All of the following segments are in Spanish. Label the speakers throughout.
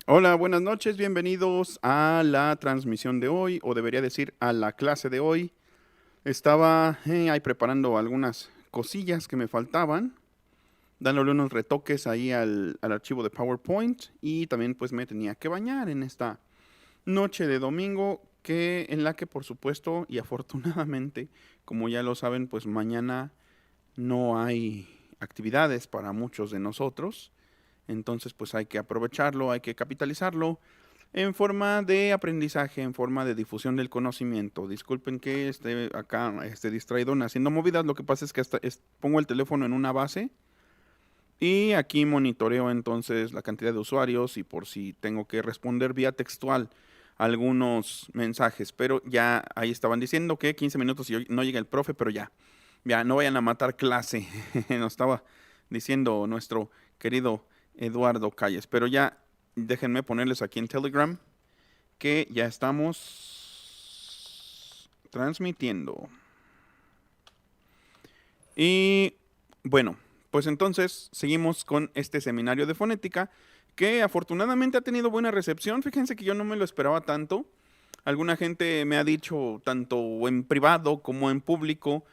Speaker 1: Hola, buenas noches, bienvenidos a la transmisión de hoy, o debería decir a la clase de hoy. Estaba ahí preparando algunas cosillas que me faltaban, dándole unos retoques ahí al archivo de PowerPoint y también pues me tenía que bañar en esta noche de domingo en la que por supuesto y afortunadamente, como ya lo saben, pues mañana no hay actividades para muchos de nosotros. Entonces pues hay que aprovecharlo, hay que capitalizarlo en forma de aprendizaje, en forma de difusión del conocimiento. Disculpen que esté acá distraído haciendo movidas. Lo que pasa es que pongo el teléfono en una base y aquí monitoreo entonces la cantidad de usuarios y por si tengo que responder vía textual algunos mensajes. Pero ya ahí estaban diciendo que 15 minutos y no llega el profe, pero ya no vayan a matar clase. Nos estaba diciendo nuestro querido Eduardo Calles. Pero ya déjenme ponerles aquí en Telegram que ya estamos transmitiendo. Y bueno, pues entonces seguimos con este seminario de fonética que afortunadamente ha tenido buena recepción. Fíjense que yo no me lo esperaba tanto. Alguna gente me ha dicho, tanto en privado como en público,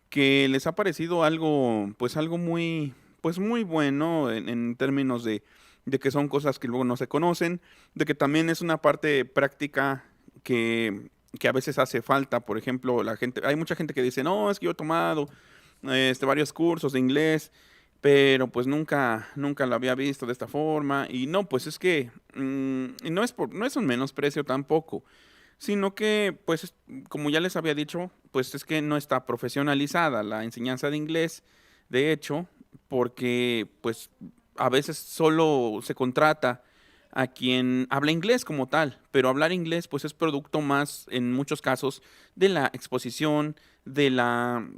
Speaker 1: que les ha parecido algo, pues algo muy, pues muy bueno en términos de que son cosas que luego no se conocen, de que también es una parte práctica que a veces hace falta. Por ejemplo, hay mucha gente que dice, no, es que yo he tomado varios cursos de inglés, pero pues nunca lo había visto de esta forma. Y no, pues es que y no es un menosprecio tampoco, sino que, pues, como ya les había dicho, pues es que no está profesionalizada la enseñanza de inglés, de hecho, porque pues a veces solo se contrata a quien habla inglés como tal, pero hablar inglés pues es producto más en muchos casos de la exposición, de las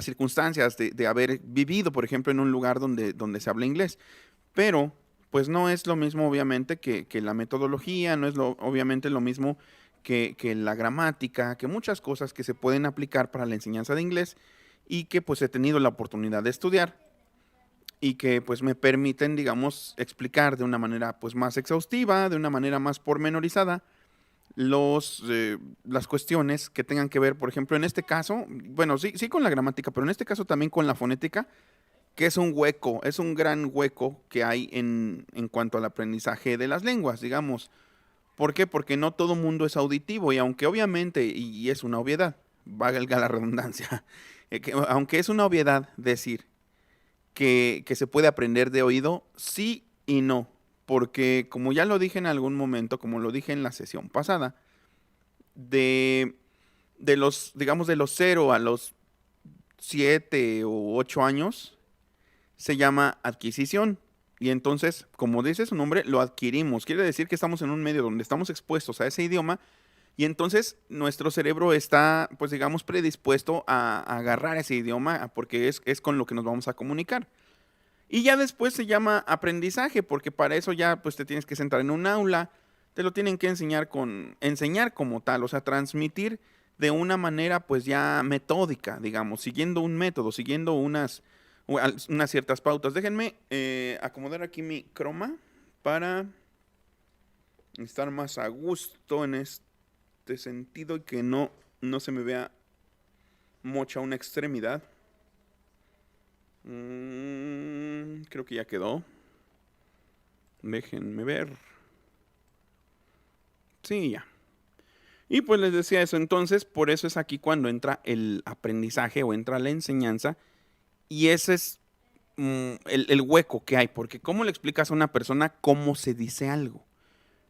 Speaker 1: circunstancias, de haber vivido, por ejemplo, en un lugar donde se habla inglés. Pero, pues no es lo mismo, obviamente, que la metodología, no es obviamente lo mismo que la gramática, que muchas cosas que se pueden aplicar para la enseñanza de inglés y que pues he tenido la oportunidad de estudiar y que pues me permiten, digamos, explicar de una manera pues más exhaustiva, de una manera más pormenorizada, las cuestiones que tengan que ver, por ejemplo, en este caso, bueno, sí con la gramática, pero en este caso también con la fonética, que es un hueco, es un gran hueco que hay en cuanto al aprendizaje de las lenguas, digamos. ¿Por qué? Porque no todo mundo es auditivo y aunque obviamente, y es una obviedad, valga la redundancia, aunque es una obviedad decir que se puede aprender de oído, sí y no. Porque como ya lo dije en algún momento, como lo dije en la sesión pasada, de, digamos, de los 0 a los 7 u 8 años, se llama adquisición. Y entonces, como dice su nombre, lo adquirimos. Quiere decir que estamos en un medio donde estamos expuestos a ese idioma y entonces nuestro cerebro está, pues digamos, predispuesto a agarrar ese idioma porque es con lo que nos vamos a comunicar. Y ya después se llama aprendizaje porque para eso ya pues te tienes que sentar en un aula, te lo tienen que enseñar como tal, o sea, transmitir de una manera pues ya metódica, digamos, siguiendo un método, siguiendo unas ciertas pautas. Déjenme acomodar aquí mi croma para estar más a gusto en este sentido y que no se me vea mocha una extremidad. Creo que ya quedó. Déjenme ver. Sí, ya. Y pues les decía eso, entonces, por eso es aquí cuando entra el aprendizaje o entra la enseñanza. Y ese es el hueco que hay, porque ¿cómo le explicas a una persona cómo se dice algo?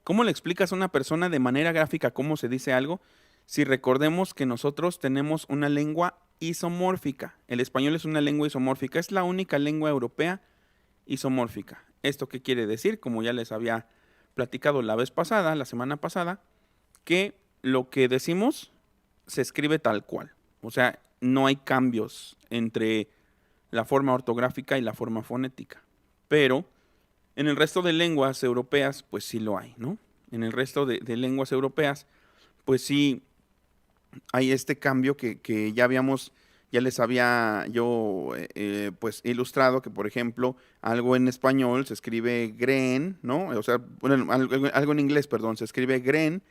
Speaker 1: ¿Cómo le explicas a una persona de manera gráfica cómo se dice algo? Si recordemos que nosotros tenemos una lengua isomórfica. El español es una lengua isomórfica, es la única lengua europea isomórfica. ¿Esto qué quiere decir? Como ya les había platicado la vez pasada, la semana pasada, que lo que decimos se escribe tal cual. O sea, no hay cambios entre la forma ortográfica y la forma fonética. Pero en el resto de lenguas europeas, pues sí lo hay, ¿no? En el resto de lenguas europeas, pues sí hay este cambio que ya les había yo pues ilustrado que, por ejemplo, algo en español se escribe gren, ¿no? O sea, bueno, algo en inglés, perdón, se escribe gren,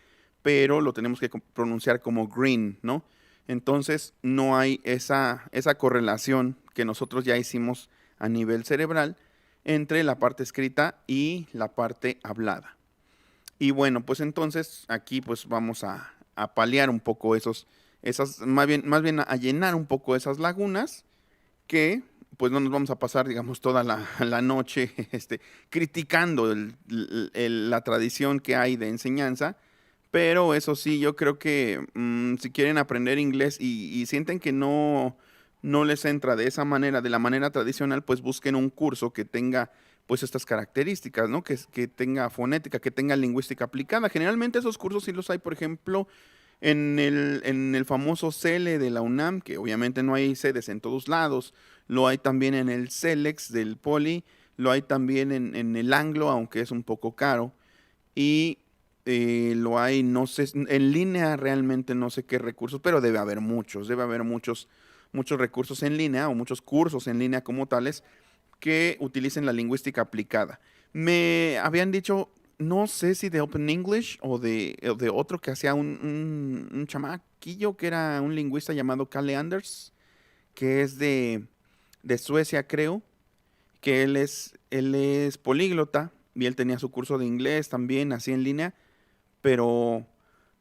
Speaker 1: pero lo tenemos que pronunciar como green, ¿no? Entonces no hay esa correlación que nosotros ya hicimos a nivel cerebral entre la parte escrita y la parte hablada. Y bueno, pues entonces aquí pues vamos a paliar un poco más bien a llenar un poco esas lagunas que pues no nos vamos a pasar, digamos, toda la noche criticando la tradición que hay de enseñanza, pero eso sí, yo creo que si quieren aprender inglés y sienten que no les entra de esa manera, de la manera tradicional, pues busquen un curso que tenga pues estas características, ¿no? Que tenga fonética, que tenga lingüística aplicada. Generalmente esos cursos sí los hay, por ejemplo, en el famoso CELE de la UNAM, que obviamente no hay sedes en todos lados, lo hay también en el CELEX del Poli, lo hay también en el Anglo, aunque es un poco caro, y lo hay, no sé, en línea realmente no sé qué recursos, pero debe haber muchos recursos en línea o muchos cursos en línea como tales que utilicen la lingüística aplicada. Me habían dicho, no sé si de Open English o de otro que hacía un chamaquillo que era un lingüista llamado Kalle Anders, que es de Suecia, creo, que él es políglota y él tenía su curso de inglés también, así en línea, pero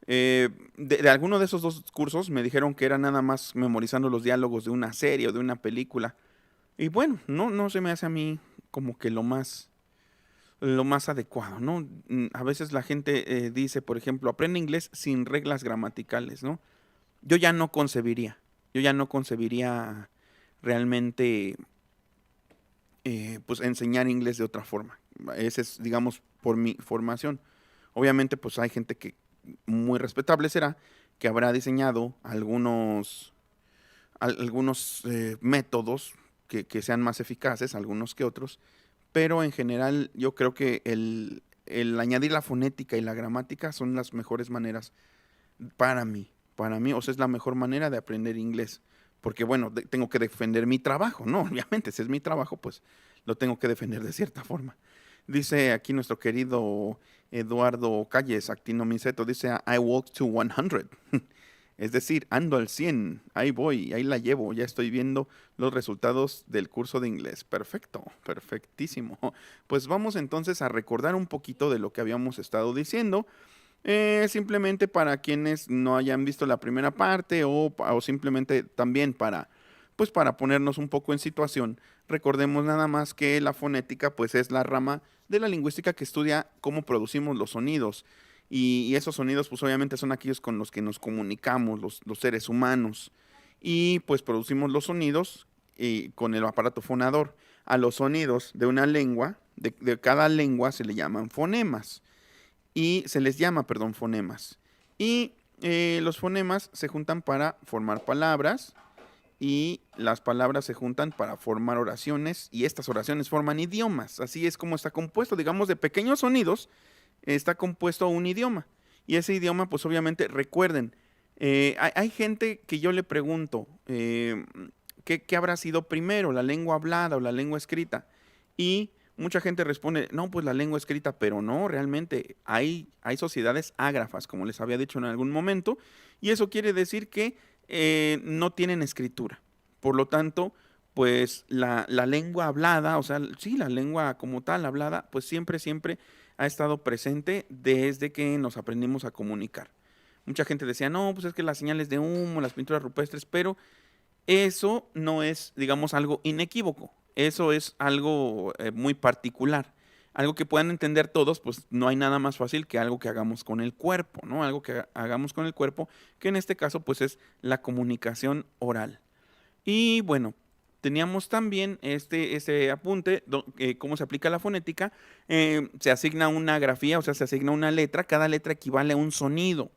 Speaker 1: de alguno de esos dos cursos me dijeron que era nada más memorizando los diálogos de una serie o de una película. Y bueno, no se me hace a mí como que lo más adecuado, ¿no? A veces la gente dice, por ejemplo, aprende inglés sin reglas gramaticales, ¿no? Yo ya no concebiría, yo ya no concebiría realmente pues enseñar inglés de otra forma. Ese es, digamos, por mi formación. Obviamente, pues hay gente que muy respetable será, que habrá diseñado algunos métodos que sean más eficaces, algunos que otros, pero en general yo creo que el añadir la fonética y la gramática son las mejores maneras para mí, o sea, es la mejor manera de aprender inglés, porque bueno, tengo que defender mi trabajo, ¿no? Obviamente, si es mi trabajo, pues lo tengo que defender de cierta forma. Dice aquí nuestro querido Eduardo Calles, Actino Miseto, dice, I walk to 100. Es decir, ando al 100, ahí voy, ahí la llevo, ya estoy viendo los resultados del curso de inglés. Perfecto, perfectísimo. Pues vamos entonces a recordar un poquito de lo que habíamos estado diciendo. Simplemente para quienes no hayan visto la primera parte o simplemente también pues para ponernos un poco en situación, recordemos nada más que la fonética pues es la rama de la lingüística que estudia cómo producimos los sonidos. Y esos sonidos pues obviamente son aquellos con los que nos comunicamos los seres humanos. Y pues producimos los sonidos con el aparato fonador. A los sonidos de una lengua, de cada lengua se le llaman fonemas y se les llama, perdón, fonemas. Y los fonemas se juntan para formar palabras y las palabras se juntan para formar oraciones y estas oraciones forman idiomas. Así es como está compuesto, digamos, de pequeños sonidos, está compuesto un idioma. Y ese idioma, pues obviamente, recuerden, hay gente que yo le pregunto, ¿qué habrá sido primero, la lengua hablada o la lengua escrita? Y mucha gente responde, no, pues la lengua escrita, pero no, realmente hay sociedades ágrafas, como les había dicho en algún momento, y eso quiere decir que no tienen escritura. Por lo tanto, pues la lengua hablada, o sea, sí, la lengua como tal hablada, pues siempre ha estado presente desde que nos aprendimos a comunicar. Mucha gente decía, no, pues es que las señales de humo, las pinturas rupestres, pero eso no es, digamos, algo inequívoco. Eso es algo muy particular. Algo que puedan entender todos, pues no hay nada más fácil que algo que hagamos con el cuerpo, ¿no? Algo que hagamos con el cuerpo, que en este caso, pues es la comunicación oral. Y bueno, teníamos también este apunte, cómo se aplica la fonética. Se asigna una grafía, o sea, se asigna una letra. Cada letra equivale a un sonido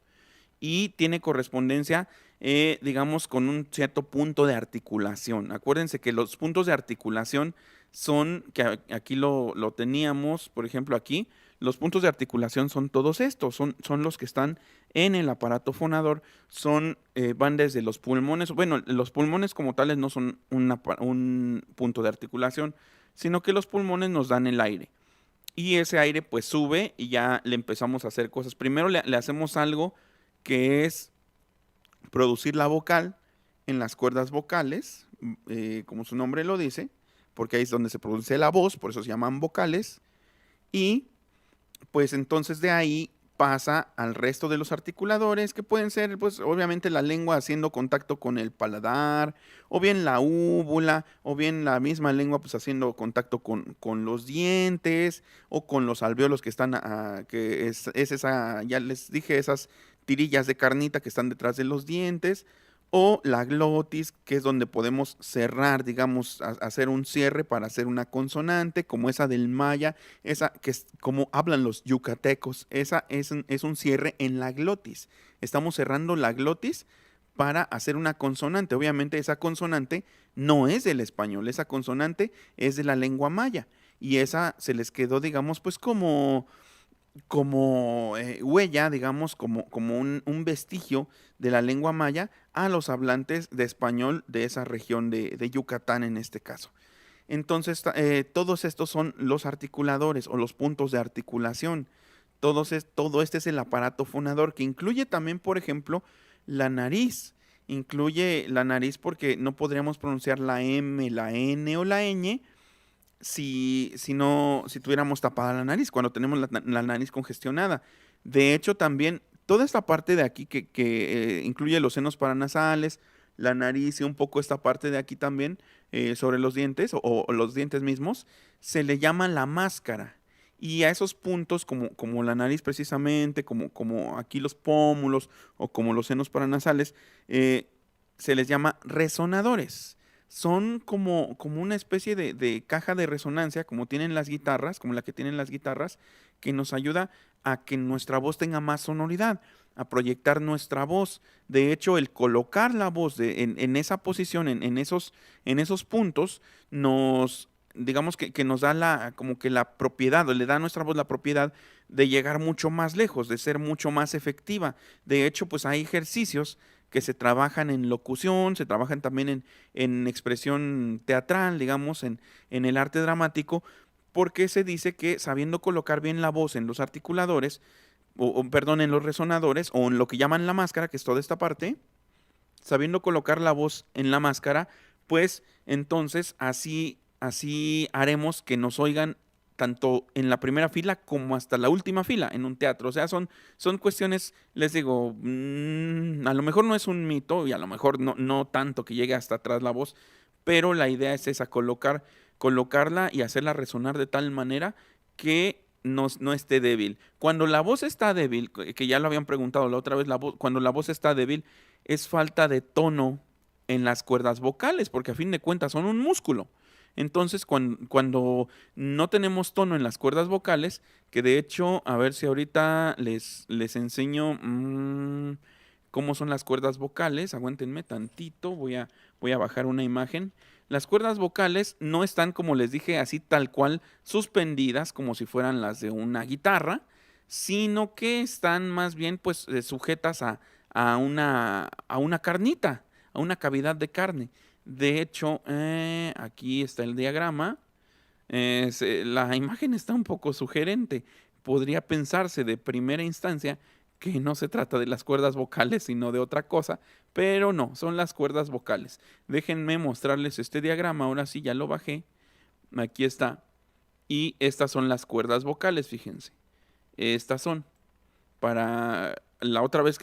Speaker 1: y tiene correspondencia, digamos, con un cierto punto de articulación. Acuérdense que los puntos de articulación son, que aquí lo teníamos, por ejemplo, aquí, los puntos de articulación son todos estos, son los que están en el aparato fonador van desde los pulmones. Bueno, los pulmones como tales no son un punto de articulación, sino que los pulmones nos dan el aire. Y ese aire pues sube y ya le empezamos a hacer cosas. Primero le hacemos algo que es producir la vocal en las cuerdas vocales, como su nombre lo dice, porque ahí es donde se produce la voz, por eso se llaman vocales. Y pues entonces de ahí pasa al resto de los articuladores, que pueden ser, pues obviamente la lengua haciendo contacto con el paladar, o bien la úvula, o bien la misma lengua pues haciendo contacto con los dientes, o con los alvéolos que están, que es esa, ya les dije, esas tirillas de carnita que están detrás de los dientes, o la glotis, que es donde podemos cerrar, digamos, hacer un cierre para hacer una consonante, como esa del maya, esa que es como hablan los yucatecos, esa es un cierre en la glotis. Estamos cerrando la glotis para hacer una consonante. Obviamente esa consonante no es del español, esa consonante es de la lengua maya. Y esa se les quedó, digamos, pues como huella, digamos, como un vestigio de la lengua maya a los hablantes de español de esa región de Yucatán en este caso. Entonces, todos estos son los articuladores o los puntos de articulación. Todo este es el aparato fonador que incluye también, por ejemplo, la nariz. Incluye la nariz porque no podríamos pronunciar la M, la N o la ñ si tuviéramos tapada la nariz, cuando tenemos la nariz congestionada. De hecho, también toda esta parte de aquí que incluye los senos paranasales, la nariz y un poco esta parte de aquí también, sobre los dientes o los dientes mismos, se le llama la máscara. Y a esos puntos, como la nariz precisamente, como aquí los pómulos o como los senos paranasales, se les llama resonadores. Son como una especie de caja de resonancia, como tienen las guitarras, como la que tienen las guitarras, que nos ayuda a que nuestra voz tenga más sonoridad, a proyectar nuestra voz. De hecho, el colocar la voz en esa posición, en esos puntos, digamos que nos da como que la propiedad, o le da a nuestra voz la propiedad de llegar mucho más lejos, de ser mucho más efectiva. De hecho, pues hay ejercicios que se trabajan en locución, se trabajan también en expresión teatral, digamos, en el arte dramático, porque se dice que sabiendo colocar bien la voz en los articuladores, perdón, en los resonadores, o en lo que llaman la máscara, que es toda esta parte, sabiendo colocar la voz en la máscara, pues entonces así haremos que nos oigan tanto en la primera fila como hasta la última fila en un teatro. O sea, son cuestiones, les digo, a lo mejor no es un mito y a lo mejor no tanto que llegue hasta atrás la voz, pero la idea es esa, colocarla y hacerla resonar de tal manera que no esté débil. Cuando la voz está débil, que ya lo habían preguntado la otra vez, cuando la voz está débil es falta de tono en las cuerdas vocales, porque a fin de cuentas son un músculo. Entonces, cuando no tenemos tono en las cuerdas vocales, que de hecho, a ver si ahorita les enseño cómo son las cuerdas vocales, aguántenme tantito, voy a bajar una imagen. Las cuerdas vocales no están, como les dije, así tal cual suspendidas como si fueran las de una guitarra, sino que están más bien pues sujetas a una carnita, a una cavidad de carne. De hecho, aquí está el diagrama. La imagen está un poco sugerente. Podría pensarse de primera instancia que no se trata de las cuerdas vocales, sino de otra cosa, pero no, son las cuerdas vocales. Déjenme mostrarles este diagrama. Ahora sí, ya lo bajé. Aquí está. Y estas son las cuerdas vocales, fíjense. Estas son para la otra vez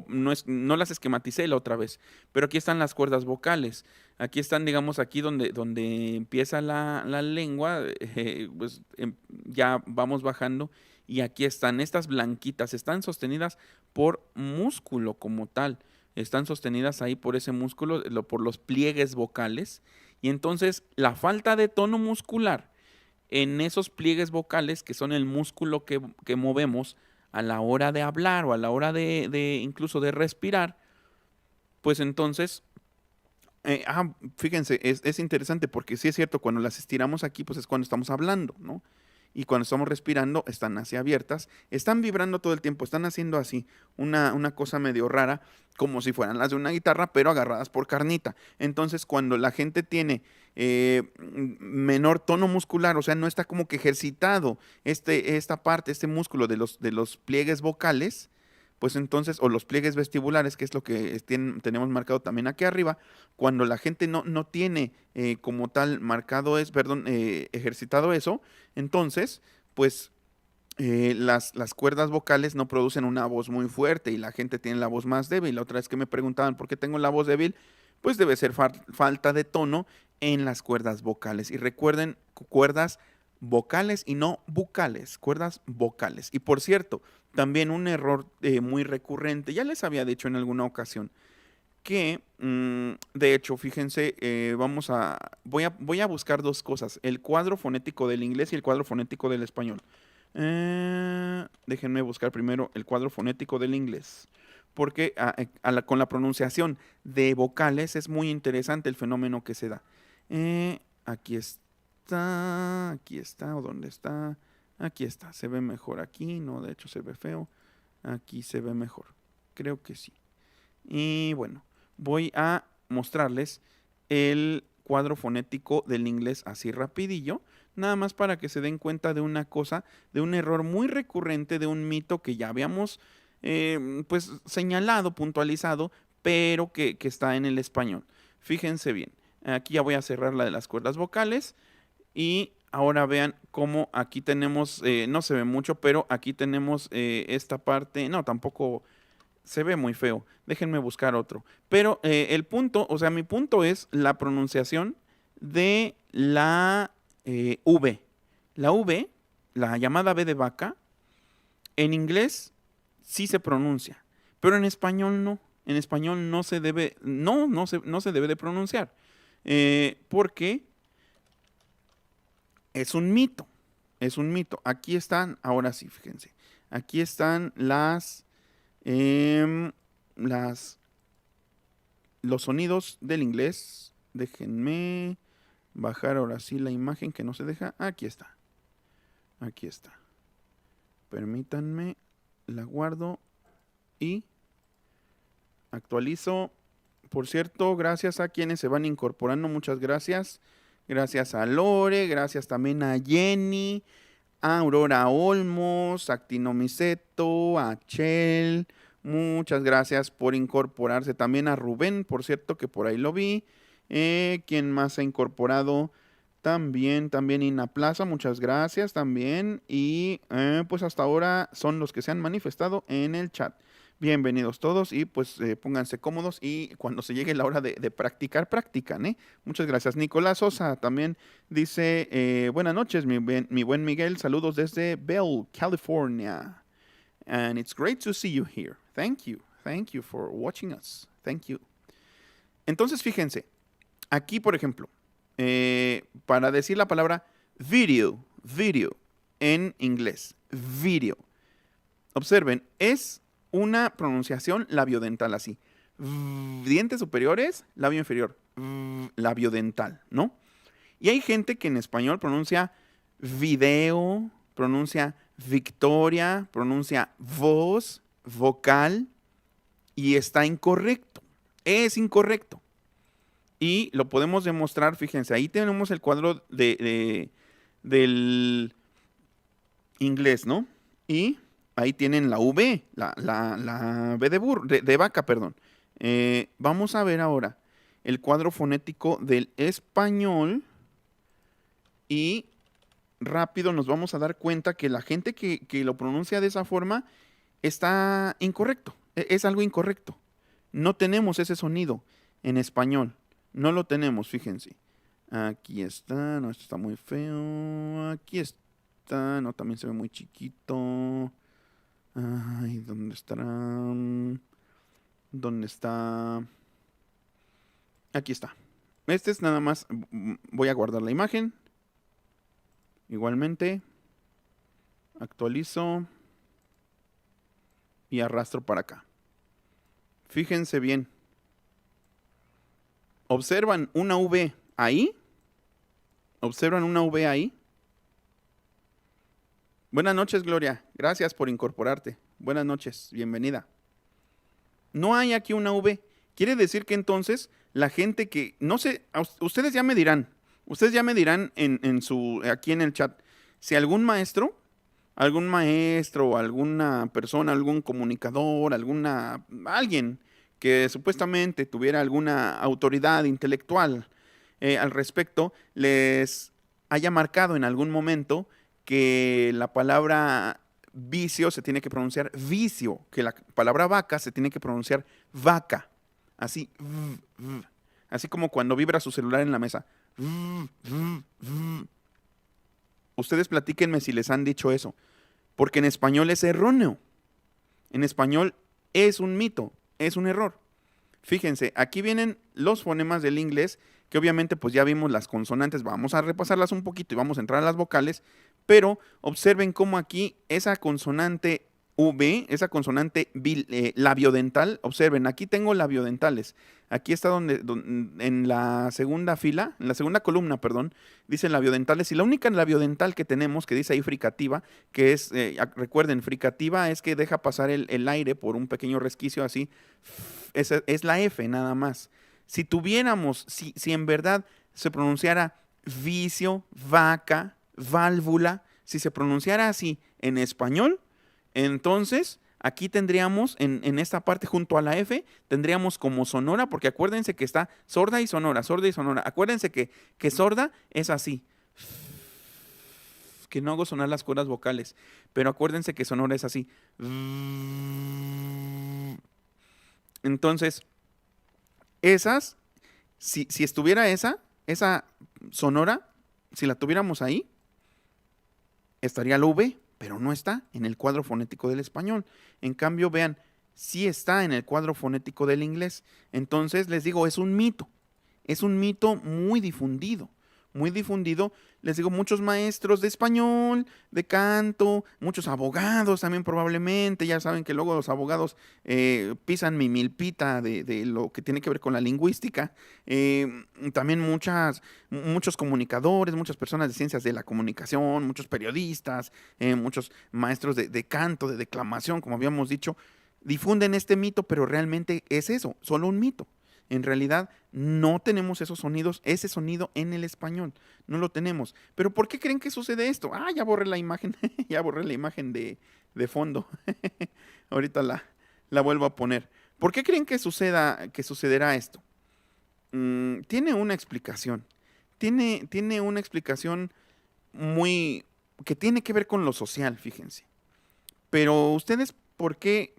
Speaker 1: no las esquematicé la otra vez, pero aquí están las cuerdas vocales. Aquí están, digamos, aquí donde empieza la lengua, pues ya vamos bajando y aquí están estas blanquitas, están sostenidas por músculo como tal. Están sostenidas ahí por ese músculo, por los pliegues vocales. Y entonces la falta de tono muscular en esos pliegues vocales, que son el músculo que movemos a la hora de hablar o a la hora de incluso de respirar, pues entonces, fíjense, es interesante porque sí es cierto, cuando las estiramos aquí, pues es cuando estamos hablando, ¿no? y cuando estamos respirando están así abiertas, están vibrando todo el tiempo, están haciendo así una cosa medio rara, como si fueran las de una guitarra, pero agarradas por carnita. Entonces, cuando la gente tiene menor tono muscular, o sea, no está como que ejercitado esta parte, este músculo de los pliegues vocales, pues entonces, o los pliegues vestibulares, que es lo que tenemos marcado también aquí arriba, cuando la gente no tiene como tal marcado ejercitado eso, entonces, pues las cuerdas vocales no producen una voz muy fuerte y la gente tiene la voz más débil. La otra vez que me preguntaban por qué tengo la voz débil, pues debe ser falta de tono en las cuerdas vocales. Y recuerden, cuerdas vocales y no bucales, cuerdas vocales. Y por cierto, también un error muy recurrente, ya les había dicho en alguna ocasión, que de hecho, fíjense, voy a buscar dos cosas, el cuadro fonético del inglés y el cuadro fonético del español. Déjenme buscar primero el cuadro fonético del inglés, porque con la pronunciación de vocales es muy interesante el fenómeno que se da. Aquí está, ¿o dónde está? Aquí está, se ve mejor aquí, no, de hecho se ve feo, aquí se ve mejor, creo que sí. Y bueno, voy a mostrarles el cuadro fonético del inglés así rapidillo, nada más para que se den cuenta de una cosa, de un error muy recurrente, de un mito que ya habíamos pues señalado, puntualizado, pero que está en el español. Fíjense bien, aquí ya voy a cerrar la de las cuerdas vocales y ahora vean cómo aquí tenemos, no se ve mucho, pero aquí tenemos esta parte, no, tampoco se ve muy feo. Déjenme buscar otro. Pero el punto, o sea, mi punto es la pronunciación de la V. La V, la llamada V de vaca, en inglés sí se pronuncia, pero en español no. En español no se debe, no se debe de pronunciar. Porque es un mito. Es un mito. Aquí están, ahora sí, fíjense. Aquí están Em, las, los sonidos del inglés. Déjenme bajar ahora sí la imagen que no se deja. Aquí está. Aquí está. Permítanme. La guardo y actualizo. Por cierto, gracias a quienes se van incorporando. Muchas gracias. Gracias a Lore. Gracias también a Jenny. A Aurora Olmos, a Actinomiceto, a Chel, muchas gracias por incorporarse. También a Rubén, por cierto, que por ahí lo vi. ¿Quién más se ha incorporado? También Ina Plaza, muchas gracias también. Y pues hasta ahora son los que se han manifestado en el chat. Bienvenidos todos y pues pónganse cómodos y cuando se llegue la hora de practicar, practican, ¿eh? Muchas gracias. Nicolás Sosa también dice, buenas noches, mi buen Miguel, saludos desde Bell, California. And it's great to see you here. Thank you for watching us. Thank you. Entonces, fíjense, aquí por ejemplo, para decir la palabra video en inglés, video. Observen, es una pronunciación labiodental así. Dientes superiores, labio inferior, labiodental, ¿no? Y hay gente que en español pronuncia video, pronuncia victoria, pronuncia voz, vocal, y está incorrecto. Es incorrecto. Y lo podemos demostrar, fíjense, ahí tenemos el cuadro del inglés, ¿no? Y ahí tienen la V, la V de vaca, perdón. Vamos a ver ahora el cuadro fonético del español y rápido nos vamos a dar cuenta que la gente que lo pronuncia de esa forma está incorrecto, es algo incorrecto. No tenemos ese sonido en español, no lo tenemos, fíjense. Aquí está, no, esto está muy feo, aquí está, no, también se ve muy chiquito. Ay, ¿dónde estará? ¿Dónde está? Aquí está. Este es nada más, voy a guardar la imagen. Igualmente, actualizo y arrastro para acá. Fíjense bien. ¿Observan una V ahí? ¿Observan una V ahí? Buenas noches, Gloria. Gracias por incorporarte. Buenas noches, bienvenida. No hay aquí una V. Quiere decir que entonces la gente que, no sé, ustedes ya me dirán aquí en el chat, si algún maestro, alguna persona, algún comunicador, alguien que supuestamente tuviera alguna autoridad intelectual al respecto, les haya marcado en algún momento que la palabra vicio se tiene que pronunciar vicio, que la palabra vaca se tiene que pronunciar vaca, así, así como cuando vibra su celular en la mesa. Ustedes platíquenme si les han dicho eso, porque en español es erróneo. En español es un mito, es un error. Fíjense, aquí vienen los fonemas del inglés, que obviamente pues ya vimos las consonantes, vamos a repasarlas un poquito y vamos a entrar a las vocales, pero observen cómo aquí esa consonante V, esa consonante labiodental, observen, aquí tengo labiodentales, aquí está en la segunda fila, en la segunda columna, perdón, dice labiodentales, y la única labiodental que tenemos, que dice ahí fricativa, que es, recuerden, fricativa es que deja pasar el aire por un pequeño resquicio así, es la F nada más. Si tuviéramos, si en verdad se pronunciara vicio, vaca, válvula, si se pronunciara así en español, entonces aquí tendríamos en esta parte junto a la F, tendríamos como sonora, porque acuérdense que está sorda y sonora, sorda y sonora. Acuérdense que sorda es así, que no hago sonar las cuerdas vocales, pero acuérdense que sonora es así. Entonces, esas, si estuviera esa sonora, si la tuviéramos ahí, estaría la V, pero no está en el cuadro fonético del español. En cambio, vean, sí está en el cuadro fonético del inglés. Entonces, les digo, es un mito muy difundido, muy difundido. Les digo, muchos maestros de español, de canto, muchos abogados también probablemente, ya saben que luego los abogados pisan mi milpita de lo que tiene que ver con la lingüística. También muchos comunicadores, muchas personas de ciencias de la comunicación, muchos periodistas, muchos maestros de canto, de declamación, como habíamos dicho, difunden este mito, pero realmente es eso, solo un mito. En realidad no tenemos esos sonidos, ese sonido en el español, no lo tenemos. Pero ¿por qué creen que sucede esto? Ah, ya borré la imagen, ya borré la imagen de fondo. Ahorita la vuelvo a poner. ¿Por qué creen que sucederá esto? Tiene una explicación. Tiene una explicación muy que tiene que ver con lo social, fíjense. Pero ustedes, por qué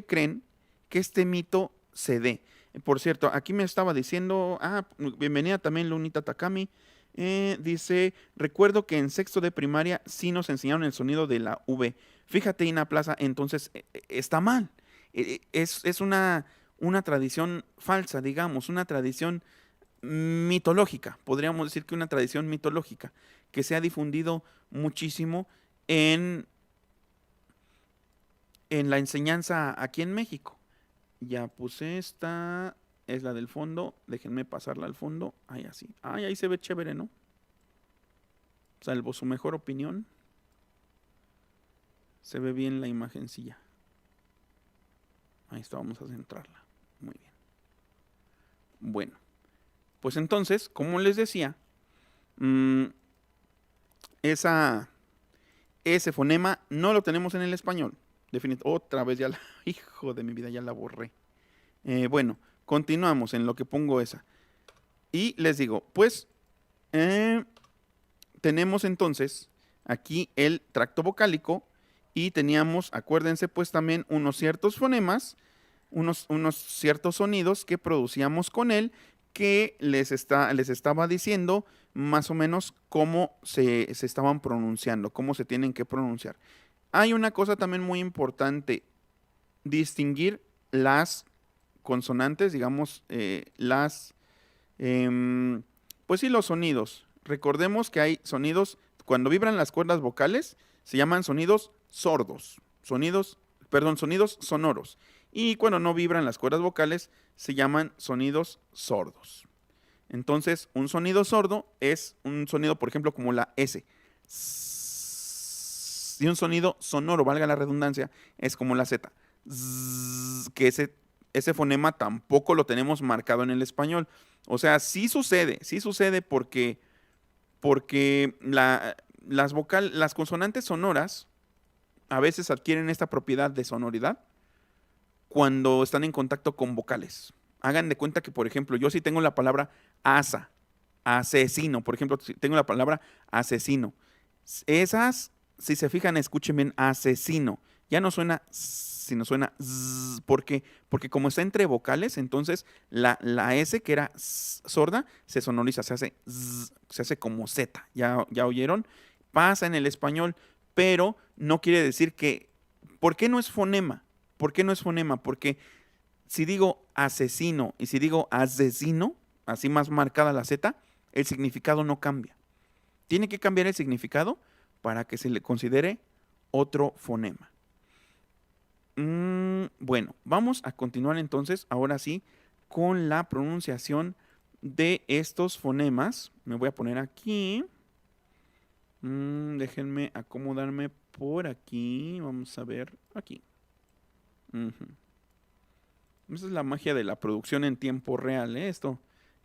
Speaker 1: creen que este mito se dé? Por cierto, aquí me estaba diciendo, bienvenida también Lunita Takami, dice, recuerdo que en sexto de primaria sí nos enseñaron el sonido de la V. Fíjate, Ina Plaza, entonces está mal. Es una tradición falsa, digamos, una tradición mitológica, podríamos decir que una tradición mitológica, que se ha difundido muchísimo en la enseñanza aquí en México. Ya puse esta, es la del fondo, déjenme pasarla al fondo, ahí así, ahí se ve chévere, ¿no? Salvo su mejor opinión, se ve bien la imagencilla. Ahí está, vamos a centrarla, muy bien. Bueno, pues entonces, como les decía, ese fonema no lo tenemos en el español. Otra vez hijo de mi vida, ya la borré. Bueno, continuamos en lo que pongo esa. Y les digo, pues, tenemos entonces aquí el tracto vocálico y teníamos, acuérdense, pues también unos ciertos fonemas, unos ciertos sonidos que producíamos con él, que les estaba diciendo más o menos cómo se estaban pronunciando, cómo se tienen que pronunciar. Hay una cosa también muy importante, distinguir las consonantes, digamos, pues sí, los sonidos. Recordemos que hay sonidos, cuando vibran las cuerdas vocales, se llaman sonidos sordos, sonidos sonoros. Y cuando no vibran las cuerdas vocales, se llaman sonidos sordos. Entonces, un sonido sordo es un sonido, por ejemplo, como la S. Y un sonido sonoro, valga la redundancia, es como la Z. Que ese fonema tampoco lo tenemos marcado en el español. O sea, sí sucede porque las consonantes sonoras a veces adquieren esta propiedad de sonoridad cuando están en contacto con vocales. Hagan de cuenta que, por ejemplo, yo sí tengo la palabra asa, asesino, por ejemplo, si tengo la palabra asesino. Esas, si se fijan, escuchen bien, asesino. Ya no suena, sino suena porque como está entre vocales, entonces la S que era sorda se sonoriza, se hace como Z. ¿Ya oyeron? Pasa en el español, pero no quiere decir que... ¿Por qué no es fonema? ¿Por qué no es fonema? Porque si digo asesino y si digo asesino, así más marcada la Z, el significado no cambia. Tiene que cambiar el significado para que se le considere otro fonema. Bueno, vamos a continuar entonces, ahora sí, con la pronunciación de estos fonemas. Me voy a poner aquí. Déjenme acomodarme por aquí. Vamos a ver aquí. Esa es la magia de la producción en tiempo real, ¿eh?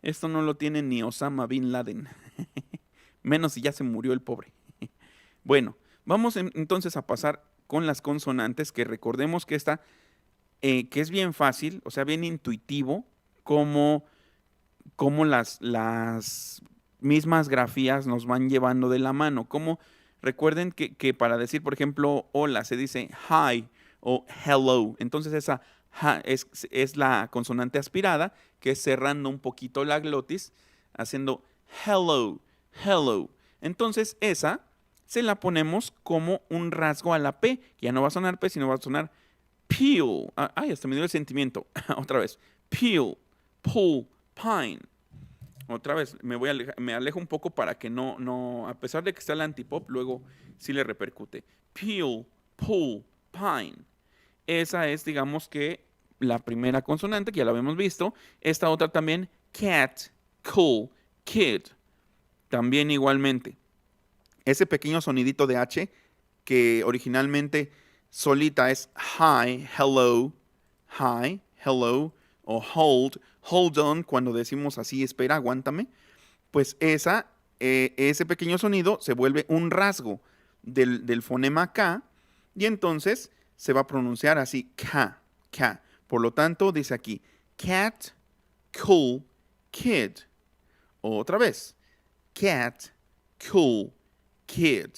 Speaker 1: Esto no lo tiene ni Osama Bin Laden. Menos si ya se murió el pobre. Bueno, vamos entonces a pasar con las consonantes, que recordemos que que es bien fácil, o sea, bien intuitivo, como las mismas grafías nos van llevando de la mano. Recuerden que para decir, por ejemplo, hola, se dice hi o hello. Entonces esa es la consonante aspirada, que es cerrando un poquito la glotis, haciendo hello, hello. Entonces esa se la ponemos como un rasgo a la P. Ya no va a sonar P, sino va a sonar peel. Ay, hasta me dio el sentimiento. Otra vez. Peel, pull, pine. Otra vez, me alejo un poco para que no, a pesar de que está el antipop, luego sí le repercute. Peel, pull, pine. Esa es, digamos que, la primera consonante, que ya la habíamos visto. Esta otra también, cat, cool, kid. También igualmente. Ese pequeño sonidito de H, que originalmente solita es hi, hello, o hold on, cuando decimos así, espera, aguántame, pues ese pequeño sonido se vuelve un rasgo del fonema K, y entonces se va a pronunciar así, K. Por lo tanto, dice aquí, cat, cool, kid. Otra vez, cat, cool, kid.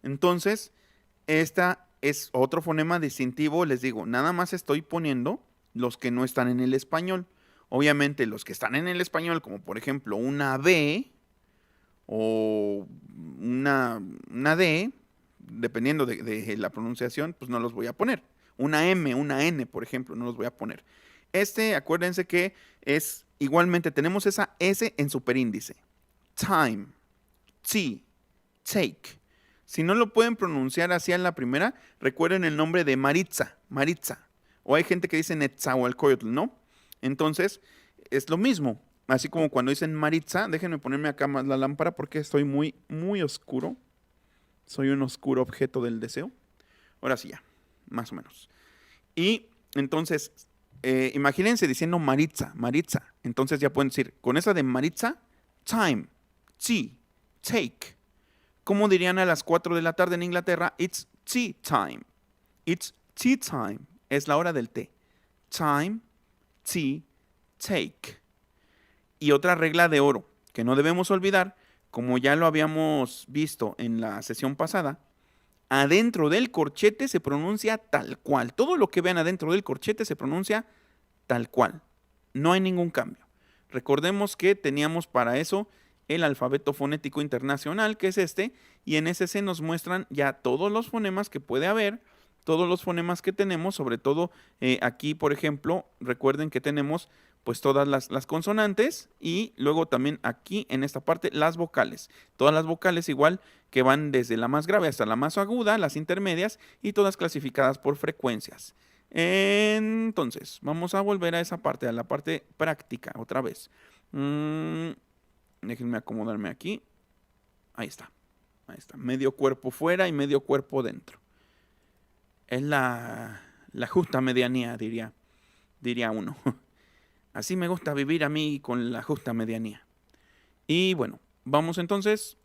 Speaker 1: Entonces, esta es otro fonema distintivo. Les digo, nada más estoy poniendo los que no están en el español. Obviamente los que están en el español, como por ejemplo una B o una D, dependiendo de la pronunciación, pues no los voy a poner. Una M, una N, por ejemplo, no los voy a poner. Acuérdense que es igualmente, tenemos esa S en superíndice. Time, T, take. Si no lo pueden pronunciar así en la primera, recuerden el nombre de Maritza. O hay gente que dice Netzahualcoyotl, ¿no? Entonces, es lo mismo. Así como cuando dicen Maritza, déjenme ponerme acá más la lámpara porque estoy muy, muy oscuro. Soy un oscuro objeto del deseo. Ahora sí ya, más o menos. Y entonces, imagínense diciendo Maritza. Entonces ya pueden decir, con esa de Maritza, time, tea, take. ¿Cómo dirían a las 4 de la tarde en Inglaterra? It's tea time. It's tea time. Es la hora del té. Time, tea, take. Y otra regla de oro que no debemos olvidar, como ya lo habíamos visto en la sesión pasada, adentro del corchete se pronuncia tal cual. Todo lo que vean adentro del corchete se pronuncia tal cual. No hay ningún cambio. Recordemos que teníamos para eso el alfabeto fonético internacional, que es este, y en ese se nos muestran ya todos los fonemas que puede haber, todos los fonemas que tenemos, sobre todo aquí, por ejemplo, recuerden que tenemos pues todas las consonantes y luego también aquí en esta parte las vocales. Todas las vocales igual que van desde la más grave hasta la más aguda, las intermedias y todas clasificadas por frecuencias. Entonces, vamos a volver a esa parte, a la parte práctica otra vez. Déjenme acomodarme aquí. Ahí está. Ahí está, medio cuerpo fuera y medio cuerpo dentro. Es la justa medianía, diría uno. Así me gusta vivir a mí con la justa medianía. Y bueno, vamos entonces.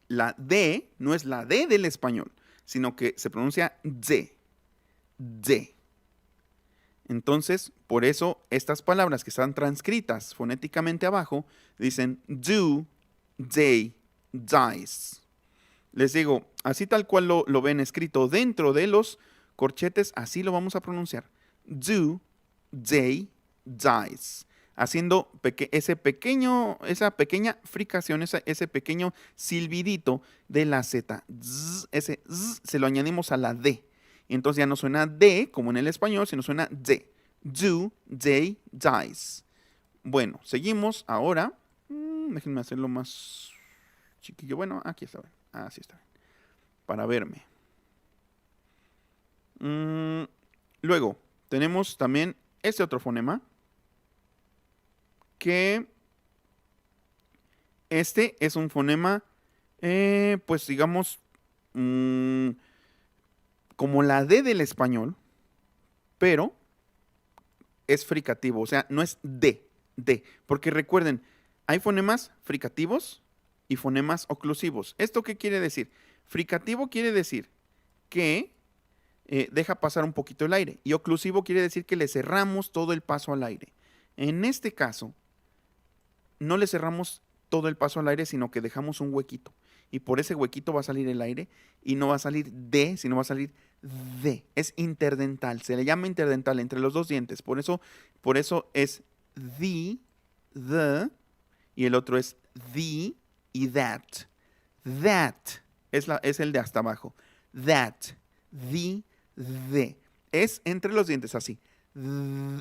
Speaker 1: La D no es la D del español, sino que se pronuncia D. D. Entonces, por eso estas palabras que están transcritas fonéticamente abajo dicen do, day, dies. Les digo, así tal cual lo ven escrito dentro de los corchetes, así lo vamos a pronunciar. Do, day, dies. Haciendo esa pequeña fricación, ese pequeño silbidito de la Z. Ese Z se lo añadimos a la D. Entonces ya no suena D como en el español, sino suena D. Do, day, dies. Bueno, seguimos ahora. Déjenme hacerlo más chiquillo. Bueno, aquí está bien. Así está bien. Para verme. Luego, tenemos también este otro fonema. Que este es un fonema, pues digamos, como la D del español, pero es fricativo, o sea, no es D, porque recuerden, hay fonemas fricativos y fonemas oclusivos. ¿Esto qué quiere decir? Fricativo quiere decir que deja pasar un poquito el aire, y oclusivo quiere decir que le cerramos todo el paso al aire. En este caso, no le cerramos todo el paso al aire, sino que dejamos un huequito. Y por ese huequito va a salir el aire y no va a salir D, sino va a salir D. Es interdental, se le llama interdental entre los dos dientes. Por eso es the, y el otro es the y that. That es el de hasta abajo. That, the. Es entre los dientes así.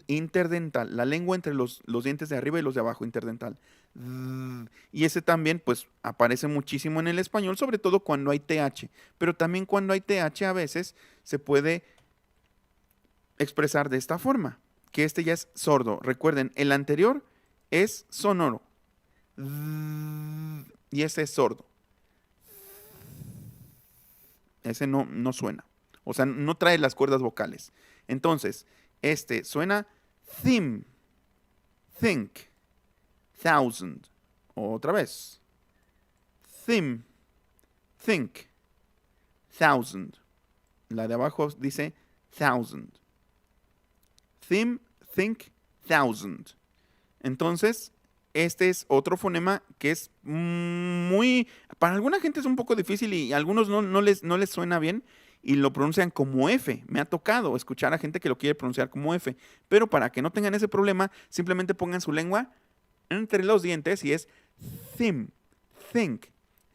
Speaker 1: Interdental, la lengua entre los dientes de arriba y los de abajo, interdental. Y ese también pues aparece muchísimo en el español, sobre todo cuando hay TH, pero también cuando hay TH a veces se puede expresar de esta forma, que este ya es sordo. Recuerden, el anterior es sonoro y ese es sordo. Ese no suena, o sea, no trae las cuerdas vocales. Entonces, este suena theme, think, thousand. Otra vez. Theme, think, thousand. La de abajo dice thousand. Theme, think, thousand. Entonces, este es otro fonema que es muy... Para alguna gente es un poco difícil y a algunos no les suena bien y lo pronuncian como F. Me ha tocado escuchar a gente que lo quiere pronunciar como F. Pero para que no tengan ese problema, simplemente pongan su lengua entre los dientes y es theme, think,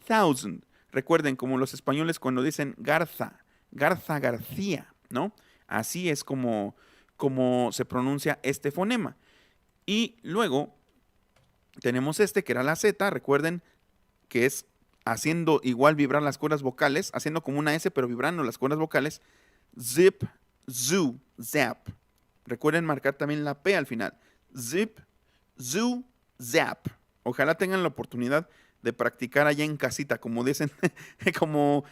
Speaker 1: thousand. Recuerden, como los españoles cuando dicen Garza, García, ¿no? Así es como se pronuncia este fonema. Y luego tenemos este que era la Z, recuerden que es haciendo igual vibrar las cuerdas vocales, haciendo como una S pero vibrando las cuerdas vocales. Zip, zoo, zap. Recuerden marcar también la P al final. Zip, zoo, zap. Ojalá tengan la oportunidad de practicar allá en casita, como dicen, como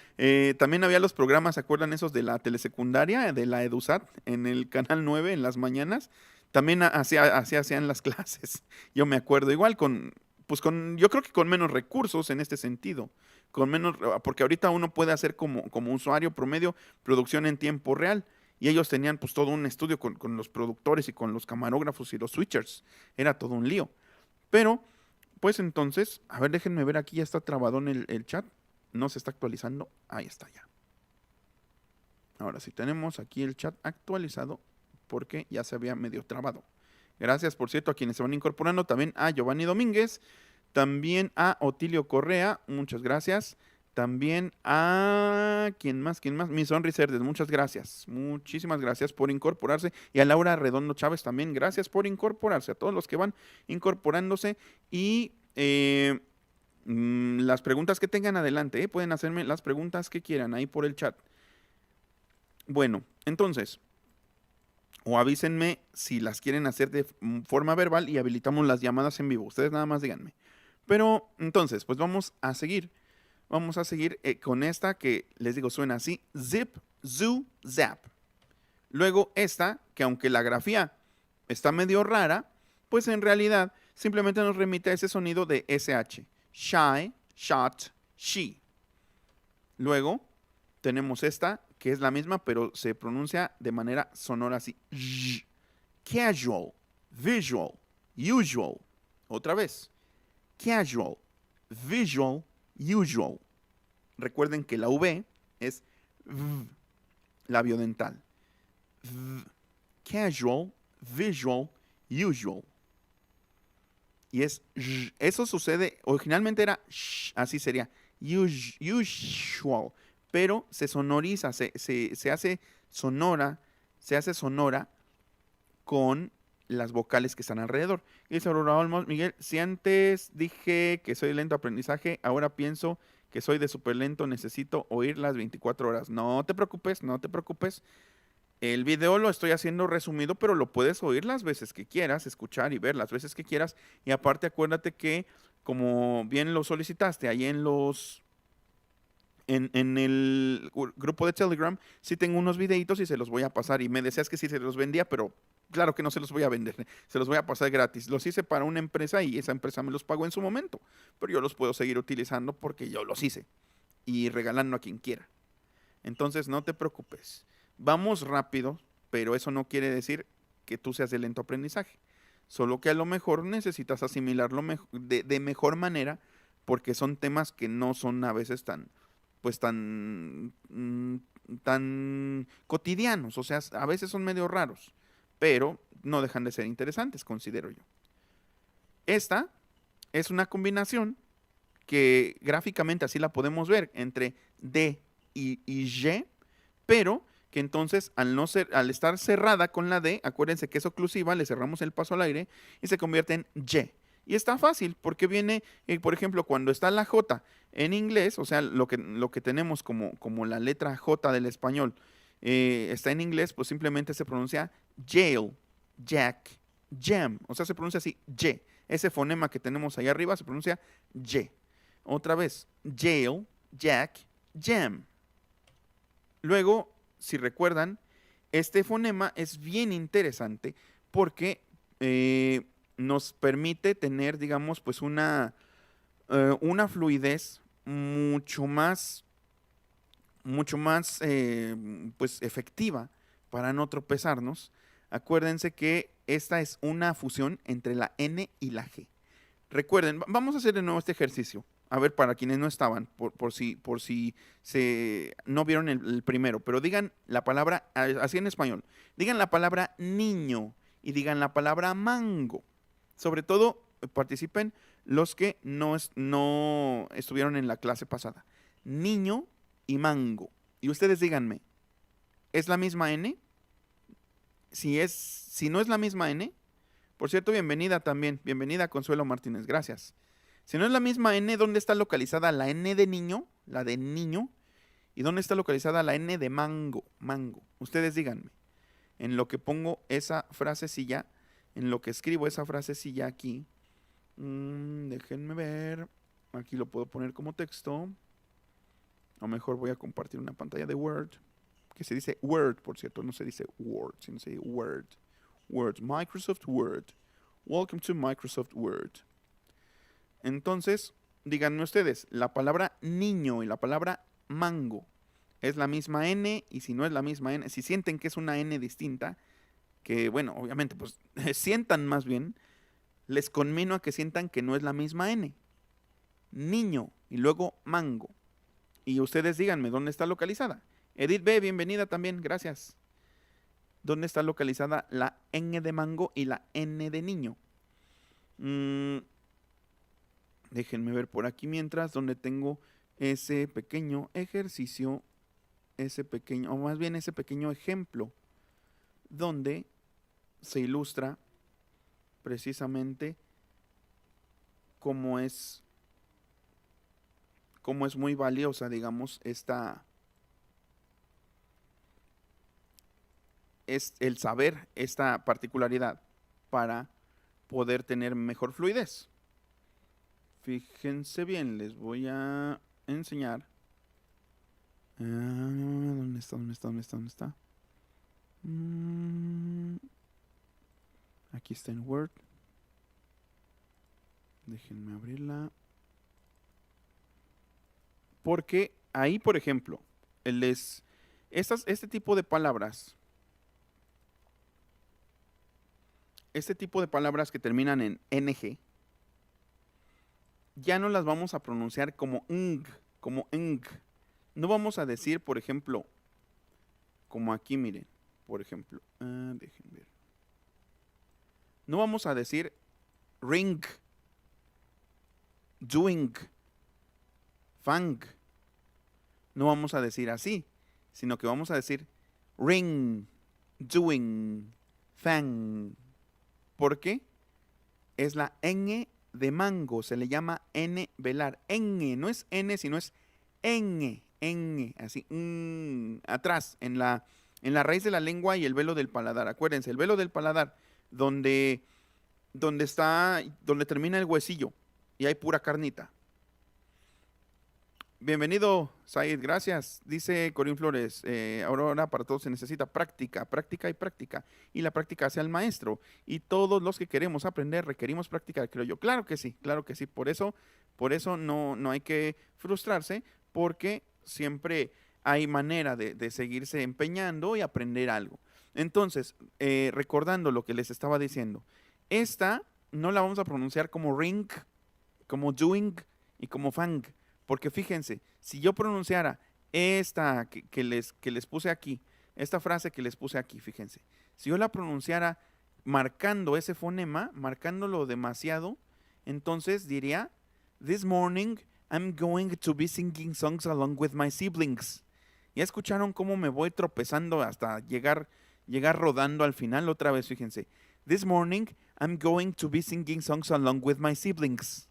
Speaker 1: también había los programas, ¿se acuerdan esos de la telesecundaria, de la EduSat, en el canal 9 en las mañanas? También así hacían las clases, yo me acuerdo, igual yo creo que con menos recursos en este sentido, porque ahorita uno puede hacer como usuario promedio producción en tiempo real, y ellos tenían pues todo un estudio con los productores y con los camarógrafos y los switchers, era todo un lío, pero pues entonces, a ver, déjenme ver, aquí ya está trabado en el chat, no se está actualizando, ahí está ya. Ahora sí tenemos aquí el chat actualizado porque ya se había medio trabado. Gracias, por cierto, a quienes se van incorporando, también a Giovanni Domínguez, también a Otilio Correa, muchas gracias. También a... ¿Quién más? Mis Sonriserdes, muchas gracias. Muchísimas gracias por incorporarse. Y a Laura Redondo Chávez también, gracias por incorporarse. A todos los que van incorporándose. Y las preguntas que tengan adelante, pueden hacerme las preguntas que quieran ahí por el chat. Bueno, entonces, o avísenme si las quieren hacer de forma verbal y habilitamos las llamadas en vivo. Ustedes nada más díganme. Pero entonces, pues vamos a seguir. Vamos a seguir con esta que les digo suena así. Zip, zoo, zap. Luego esta, que aunque la grafía está medio rara, pues en realidad simplemente nos remite a ese sonido de SH. Shy, shot, she. Luego tenemos esta, que es la misma, pero se pronuncia de manera sonora así. Casual, visual, usual. Otra vez. Casual, visual, usual. Recuerden que la V es V, labio dental. V, casual, visual, usual. Y es eso sucede, originalmente era así sería, usual, pero se sonoriza, se hace sonora, con las vocales que están alrededor. Y dice Aurora Olmos, Miguel, si antes dije que soy lento aprendizaje, ahora pienso que soy de súper lento, necesito oír las 24 horas. No te preocupes, no te preocupes. El video lo estoy haciendo resumido, pero lo puedes oír las veces que quieras, escuchar y ver las veces que quieras. Y aparte acuérdate que, como bien lo solicitaste, ahí en el grupo de Telegram, sí tengo unos videitos y se los voy a pasar. Y me decías que sí se los vendía, pero claro que no se los voy a vender, se los voy a pasar gratis. Los hice para una empresa y esa empresa me los pagó en su momento, pero yo los puedo seguir utilizando porque yo los hice y regalando a quien quiera. Entonces no te preocupes. Vamos rápido, pero eso no quiere decir que tú seas de lento aprendizaje. Solo que a lo mejor necesitas asimilarlo de mejor manera porque son temas que no son a veces tan cotidianos. O sea, a veces son medio raros, pero no dejan de ser interesantes, considero yo. Esta es una combinación que gráficamente así la podemos ver entre D y Y, pero que entonces al estar cerrada con la D, acuérdense que es oclusiva, le cerramos el paso al aire y se convierte en Y. Y está fácil porque viene, por ejemplo, cuando está la J en inglés, o sea, lo que tenemos como la letra J del español está en inglés, pues simplemente se pronuncia jail, jack, jam, o sea, se pronuncia así, Y. Ese fonema que tenemos ahí arriba se pronuncia Y. Otra vez, jail, jack, jam. Luego, si recuerdan, este fonema es bien interesante porque nos permite tener, digamos, pues una fluidez mucho más pues efectiva para no tropezarnos. Acuérdense que esta es una fusión entre la N y la G. Recuerden, vamos a hacer de nuevo este ejercicio. A ver, para quienes no estaban, por si no vieron el primero, pero digan la palabra, así en español, digan la palabra niño y digan la palabra mango. Sobre todo, participen los que no estuvieron en la clase pasada. Niño y mango. Y ustedes díganme, ¿es la misma N? Si no es la misma N, por cierto, bienvenida también, bienvenida Consuelo Martínez, gracias. Si no es la misma N, ¿dónde está localizada la N de niño? La de niño. ¿Y dónde está localizada la N de mango? Mango. Ustedes díganme. En lo que pongo esa frasecilla, en lo que escribo esa frasecilla aquí. Déjenme ver. Aquí lo puedo poner como texto. O mejor voy a compartir una pantalla de Word. Que se dice Word, por cierto. No se dice Word, sino se dice Word. Word. Microsoft Word. Welcome to Microsoft Word. Entonces, díganme ustedes, la palabra niño y la palabra mango es la misma N, y si no es la misma N, si sienten que es una N distinta, que bueno, obviamente, pues sientan más bien, les conmino a que sientan que no es la misma N. Niño y luego mango. Y ustedes díganme, ¿dónde está localizada? Edith B, bienvenida también, gracias. ¿Dónde está localizada la N de mango y la N de niño? Déjenme ver por aquí mientras, donde tengo ese pequeño ejercicio, o más bien ese pequeño ejemplo, donde se ilustra precisamente cómo es muy valiosa, digamos, es el saber esta particularidad para poder tener mejor fluidez. Fíjense bien, les voy a enseñar. ¿Dónde está? ¿Dónde está? ¿Dónde está? ¿Dónde está? Aquí está en Word. Déjenme abrirla. Porque ahí, por ejemplo, este tipo de palabras, que terminan en ng, ya no las vamos a pronunciar como ng, como eng. No vamos a decir, por ejemplo, como aquí, miren, por ejemplo, dejen ver. No vamos a decir ring, doing, fang. No vamos a decir así, sino que vamos a decir ring, doing, fang. ¿Por qué? Es la ñ de mango, se le llama n velar. Ñ, no es n, sino es ñ, así, atrás, en la raíz de la lengua y el velo del paladar. Acuérdense, el velo del paladar, donde termina el huesillo y hay pura carnita. Bienvenido, Said, gracias. Dice Corín Flores, ahora para todos se necesita práctica, práctica y práctica. Y la práctica hace al maestro. Y todos los que queremos aprender requerimos práctica, creo yo. Claro que sí, claro que sí. Por eso no hay que frustrarse, porque siempre hay manera de seguirse empeñando y aprender algo. Entonces, recordando lo que les estaba diciendo, esta no la vamos a pronunciar como ring, como doing y como fang. Porque fíjense, si yo pronunciara esta que les puse aquí, esta frase que les puse aquí, fíjense, si yo la pronunciara marcando ese fonema, marcándolo demasiado, entonces diría, this morning I'm going to be singing songs along with my siblings. ¿Ya escucharon cómo me voy tropezando hasta llegar rodando al final? Otra vez, fíjense, this morning I'm going to be singing songs along with my siblings.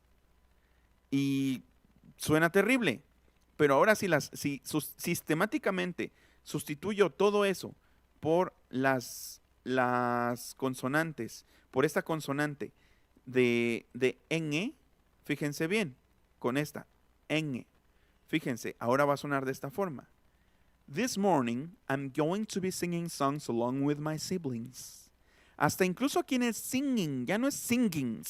Speaker 1: Y suena terrible, pero ahora si sistemáticamente sustituyo todo eso por las consonantes, por esta consonante de ñ, fíjense bien, con esta ñ, fíjense, ahora va a sonar de esta forma. This morning I'm going to be singing songs along with my siblings. Hasta incluso aquí es singing, ya no es singing,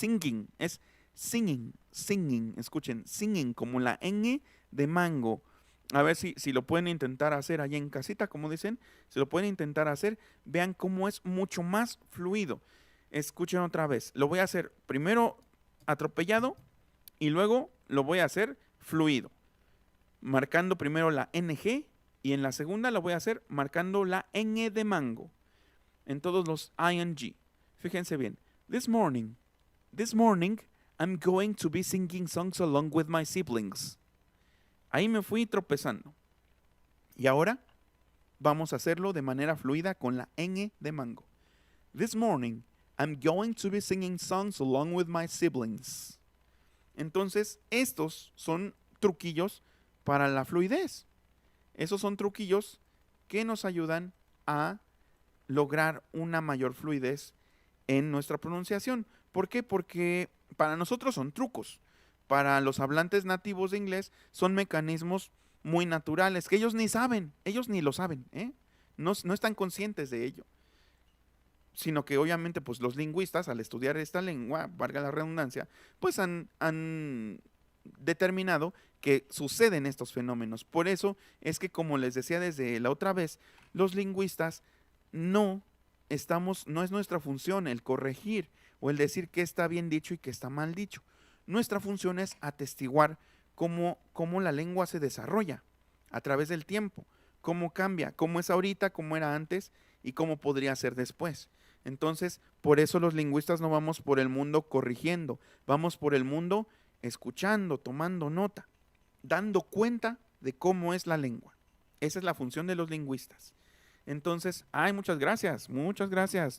Speaker 1: es singing, escuchen, singing, como la ñ de mango. A ver si lo pueden intentar hacer allá en casita, como dicen, si lo pueden intentar hacer, vean cómo es mucho más fluido. Escuchen otra vez, lo voy a hacer primero atropellado y luego lo voy a hacer fluido, marcando primero la ng y en la segunda lo voy a hacer marcando la ñ de mango en todos los ing. Fíjense bien, this morning I'm going to be singing songs along with my siblings. Ahí me fui tropezando. Y ahora vamos a hacerlo de manera fluida con la ñ de mango. This morning, I'm going to be singing songs along with my siblings. Entonces, estos son truquillos para la fluidez. Esos son truquillos que nos ayudan a lograr una mayor fluidez en nuestra pronunciación. ¿Por qué? Porque para nosotros son trucos. Para los hablantes nativos de inglés son mecanismos muy naturales que ellos ni saben, ellos ni lo saben, no están conscientes de ello. Sino que obviamente pues los lingüistas al estudiar esta lengua, valga la redundancia, pues han determinado que suceden estos fenómenos. Por eso es que, como les decía desde la otra vez, los lingüistas no es nuestra función el corregir o el decir qué está bien dicho y qué está mal dicho. Nuestra función es atestiguar cómo la lengua se desarrolla a través del tiempo, cómo cambia, cómo es ahorita, cómo era antes y cómo podría ser después. Entonces, por eso los lingüistas no vamos por el mundo corrigiendo, vamos por el mundo escuchando, tomando nota, dando cuenta de cómo es la lengua. Esa es la función de los lingüistas. Entonces, muchas gracias,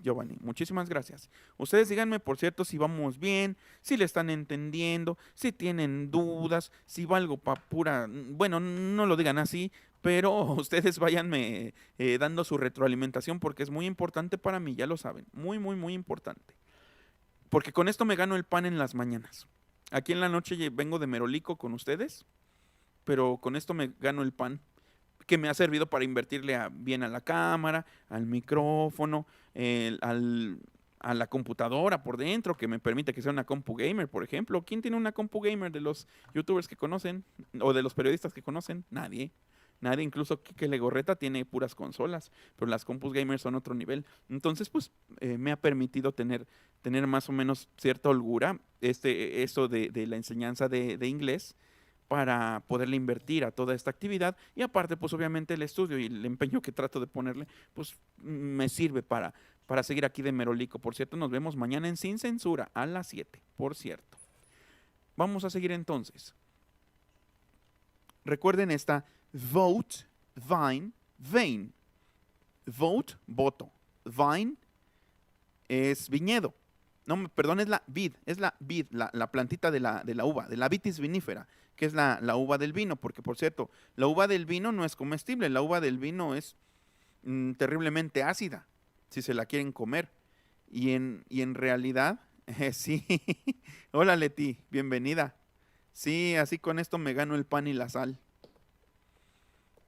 Speaker 1: Giovanni, muchísimas gracias. Ustedes díganme, por cierto, si vamos bien, si le están entendiendo, si tienen dudas, si va algo para pura, bueno, no lo digan así, pero ustedes váyanme dando su retroalimentación porque es muy importante para mí, ya lo saben, muy, muy, muy importante. Porque con esto me gano el pan en las mañanas. Aquí en la noche vengo de merolico con ustedes, pero con esto me gano el pan, que me ha servido para invertirle bien a la cámara, al micrófono, a la computadora por dentro, que me permite que sea una compu gamer, por ejemplo. ¿Quién tiene una compu gamer de los youtubers que conocen? ¿O de los periodistas que conocen? Nadie. Nadie, incluso Kike Legorreta tiene puras consolas, pero las compus gamers son otro nivel. Entonces, pues, me ha permitido tener más o menos cierta holgura, eso de la enseñanza de inglés, para poderle invertir a toda esta actividad. Y aparte, pues obviamente el estudio y el empeño que trato de ponerle, pues me sirve para seguir aquí de merolico. Por cierto, nos vemos mañana en Sin Censura a las 7, por cierto. Vamos a seguir entonces. Recuerden esta vote, vine, vein. Vote, voto. Vine es viñedo. No, perdón, es la vid, la plantita de la uva, de la vitis vinífera, que es la uva del vino, porque por cierto, la uva del vino no es comestible, la uva del vino es terriblemente ácida, si se la quieren comer. Y en realidad, sí, hola Leti, bienvenida. Sí, así con esto me gano el pan y la sal,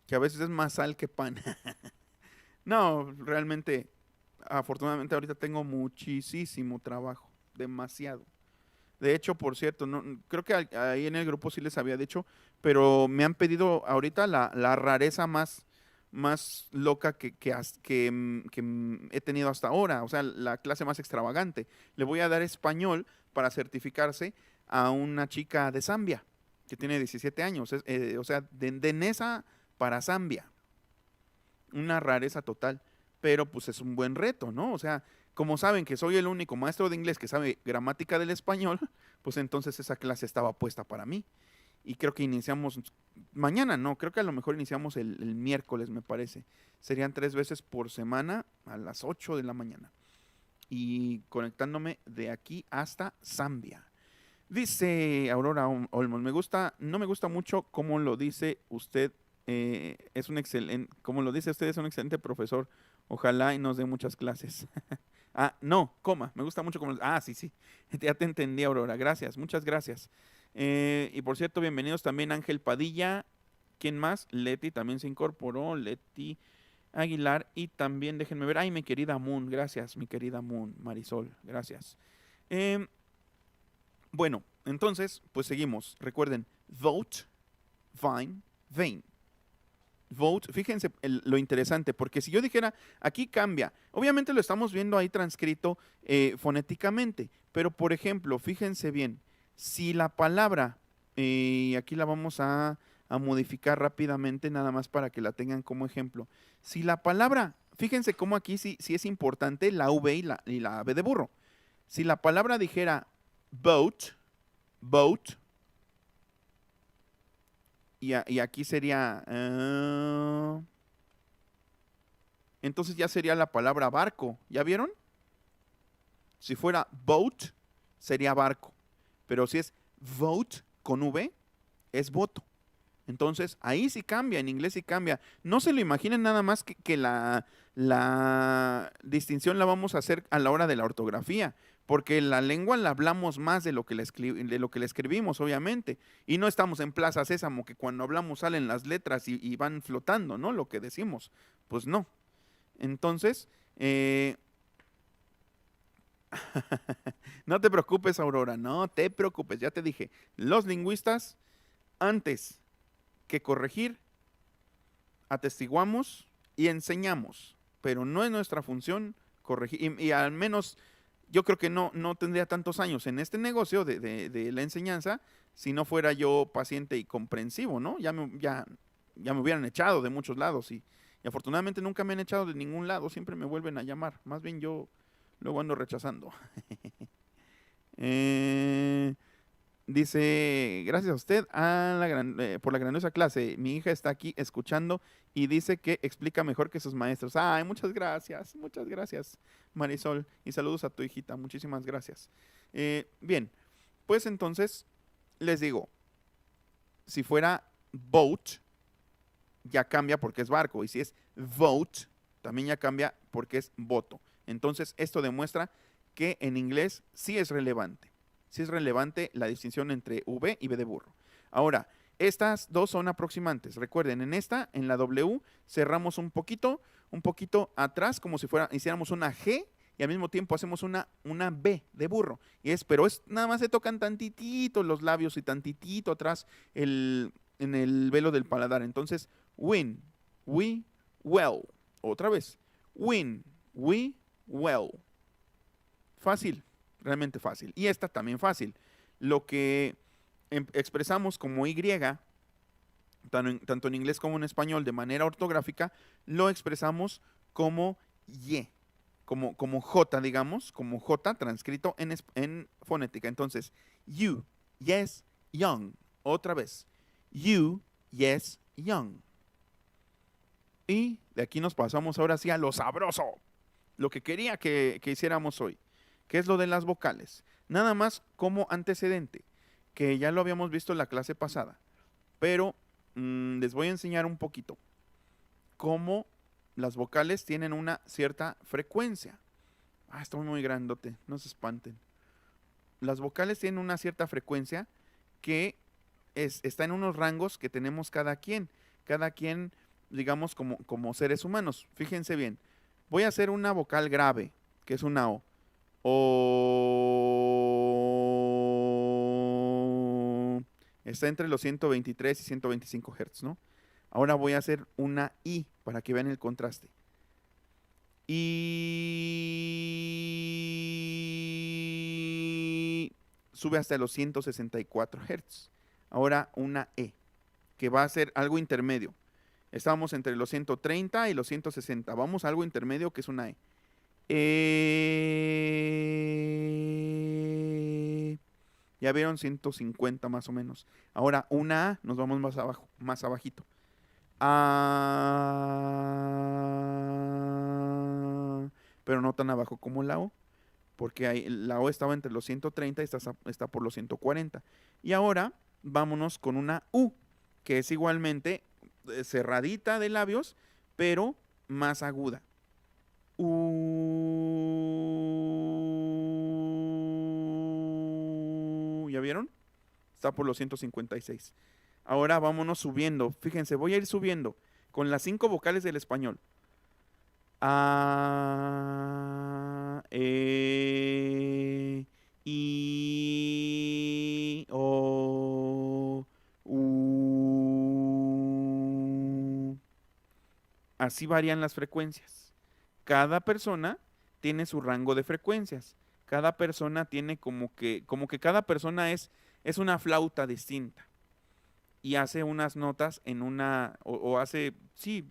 Speaker 1: que a veces es más sal que pan. No, realmente, afortunadamente ahorita tengo muchísimo trabajo, demasiado. De hecho, por cierto, no, creo que ahí en el grupo sí les había dicho, pero me han pedido ahorita la rareza más loca que he tenido hasta ahora, o sea, la clase más extravagante. Le voy a dar español para certificarse a una chica de Zambia, que tiene 17 años, o sea, de Nesa para Zambia, una rareza total, pero pues es un buen reto, ¿no? O sea, como saben que soy el único maestro de inglés que sabe gramática del español, pues entonces esa clase estaba puesta para mí. Y creo que iniciamos mañana, no, creo que a lo mejor iniciamos el miércoles, me parece. Serían 3 veces por semana a las 8 de la mañana. Y conectándome de aquí hasta Zambia. Dice Aurora Olmos, no me gusta mucho cómo lo dice usted, es un excelente, como lo dice usted, es un excelente profesor. Ojalá y nos dé muchas clases. Ah, no, coma, me gusta mucho como... Ah, sí, sí, ya te entendí, Aurora, gracias, muchas gracias. Y por cierto, bienvenidos también Ángel Padilla. ¿Quién más? Leti también se incorporó, Leti Aguilar. Y también déjenme ver, ay, mi querida Moon, gracias, mi querida Moon, Marisol, gracias. Bueno, entonces, pues seguimos. Recuerden, vote, vine, vein. Vote, fíjense lo interesante, porque si yo dijera, aquí cambia, obviamente lo estamos viendo ahí transcrito fonéticamente, pero por ejemplo, fíjense bien, si la palabra, aquí la vamos a modificar rápidamente, nada más para que la tengan como ejemplo. Si la palabra, fíjense cómo aquí sí es importante la V y la B de burro. Si la palabra dijera boat, boat, y aquí sería... entonces ya sería la palabra barco. ¿Ya vieron? Si fuera boat, sería barco. Pero si es vote con V, es voto. Entonces, ahí sí cambia, en inglés sí cambia. No se lo imaginen nada más que la distinción la vamos a hacer a la hora de la ortografía, porque la lengua la hablamos más de lo que le escribimos, obviamente. Y no estamos en Plaza Sésamo, que cuando hablamos salen las letras y van flotando, ¿no? Lo que decimos. Pues no. Entonces, no te preocupes, Aurora, no te preocupes, ya te dije, los lingüistas, antes que corregir, atestiguamos y enseñamos, pero no es nuestra función corregir, y al menos yo creo que no tendría tantos años en este negocio de la enseñanza si no fuera yo paciente y comprensivo, ¿no? Ya me hubieran echado de muchos lados y afortunadamente nunca me han echado de ningún lado, siempre me vuelven a llamar, más bien yo luego ando rechazando. Dice, gracias a usted por la grandiosa clase. Mi hija está aquí escuchando y dice que explica mejor que sus maestros. Ay, muchas gracias, Marisol. Y saludos a tu hijita, muchísimas gracias. Bien, pues entonces les digo, si fuera boat, ya cambia porque es barco. Y si es vote, también ya cambia porque es voto. Entonces, esto demuestra que en inglés sí es relevante. sí es relevante la distinción entre V y B de burro. Ahora, estas dos son aproximantes. Recuerden, en la W, cerramos un poquito atrás, como si hiciéramos una G, y al mismo tiempo hacemos una B de burro. Pero nada más se tocan tantitito los labios y tantitito atrás en el velo del paladar. Entonces, win, we, well. Otra vez, win, we, well. Fácil, realmente fácil. Y esta también fácil. Lo que expresamos como Y, tanto en inglés como en español, de manera ortográfica, lo expresamos como Y, como J, digamos, como J transcrito en fonética. Entonces, you, yes, young. Otra vez, you, yes, young. Y de aquí nos pasamos ahora sí a lo sabroso, lo que quería que hiciéramos hoy, que es lo de las vocales. Nada más como antecedente, que ya lo habíamos visto en la clase pasada, pero les voy a enseñar un poquito cómo las vocales tienen una cierta frecuencia. Está muy grandote, no se espanten. Las vocales tienen una cierta frecuencia que está en unos rangos que tenemos cada quien, digamos, como seres humanos. Fíjense bien, voy a hacer una vocal grave, que es una O. O. Está entre los 123 y 125 Hz, ¿no? Ahora voy a hacer una I para que vean el contraste. Y sube hasta los 164 Hz. Ahora una E, que va a ser algo intermedio. Estábamos entre los 130 y los 160. Vamos a algo intermedio que es una E. Ya vieron, 150 más o menos. Ahora una A, nos vamos más abajo, más abajito. A, pero no tan abajo como la O, porque la O estaba entre los 130 y está por los 140. Y ahora vámonos con una U, que es igualmente cerradita de labios, pero más aguda. ¿Ya vieron? Está por los 156. Ahora vámonos subiendo. Fíjense, voy a ir subiendo con las 5 vocales del español. A, E, I, O, U. Así varían las frecuencias. Cada persona tiene su rango de frecuencias. Cada persona tiene como que cada persona es una flauta distinta. Y hace unas notas hace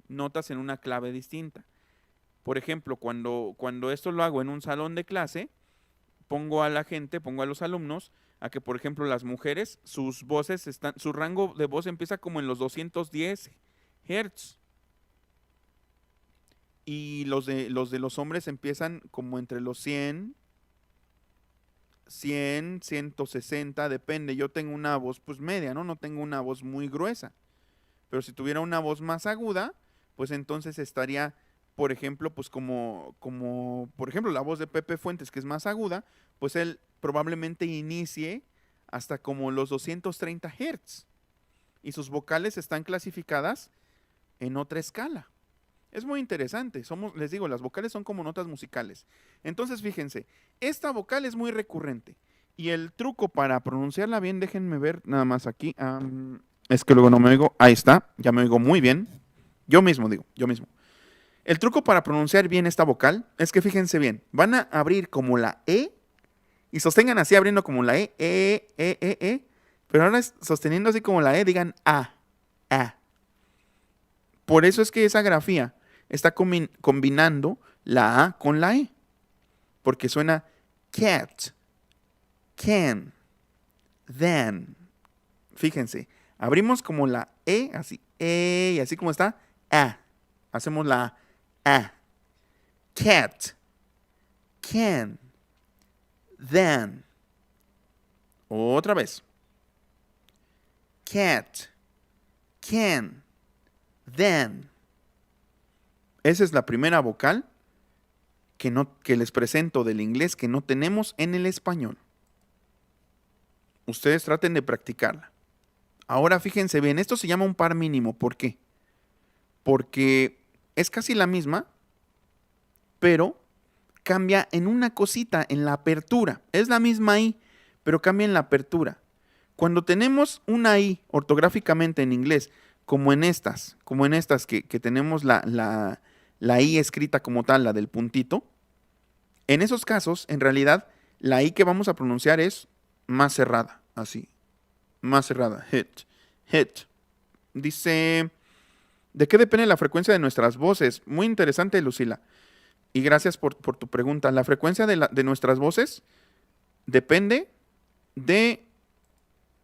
Speaker 1: notas en una clave distinta. Por ejemplo, cuando esto lo hago en un salón de clase, pongo a los alumnos, a que, por ejemplo, las mujeres, su rango de voz empieza como en los 210 Hz. Y los de los hombres empiezan como entre los 100, 160, depende. Yo tengo una voz pues media, ¿no? No tengo una voz muy gruesa. Pero si tuviera una voz más aguda, pues entonces estaría, por ejemplo, pues como por ejemplo, la voz de Pepe Fuentes, que es más aguda, pues él probablemente inicie hasta como los 230 Hz. Y sus vocales están clasificadas en otra escala. Es muy interesante. Les digo, las vocales son como notas musicales. Entonces, fíjense, esta vocal es muy recurrente. Y el truco para pronunciarla bien, déjenme ver nada más aquí. Es que luego no me oigo. Ahí está, ya me oigo muy bien. Yo mismo. El truco para pronunciar bien esta vocal es que fíjense bien, van a abrir como la E y sostengan así abriendo como la E. Pero ahora sosteniendo así como la E, digan A. Por eso es que esa grafía está combinando la A con la E. Porque suena cat, can, then. Fíjense, abrimos como la E, así, y así como está, A. Hacemos la A. Cat, can, then. Otra vez. Cat, can, then. Esa es la primera vocal que les presento del inglés que no tenemos en el español. Ustedes traten de practicarla. Ahora fíjense bien, esto se llama un par mínimo. ¿Por qué? Porque es casi la misma, pero cambia en una cosita, en la apertura. Es la misma I, pero cambia en la apertura. Cuando tenemos una I ortográficamente en inglés, como en estas que tenemos la I escrita como tal, la del puntito, en esos casos, en realidad, la I que vamos a pronunciar es más cerrada, así, más cerrada, hit, hit. Dice, ¿de qué depende la frecuencia de nuestras voces? Muy interesante, Lucila. Y gracias por tu pregunta. La frecuencia de nuestras voces depende de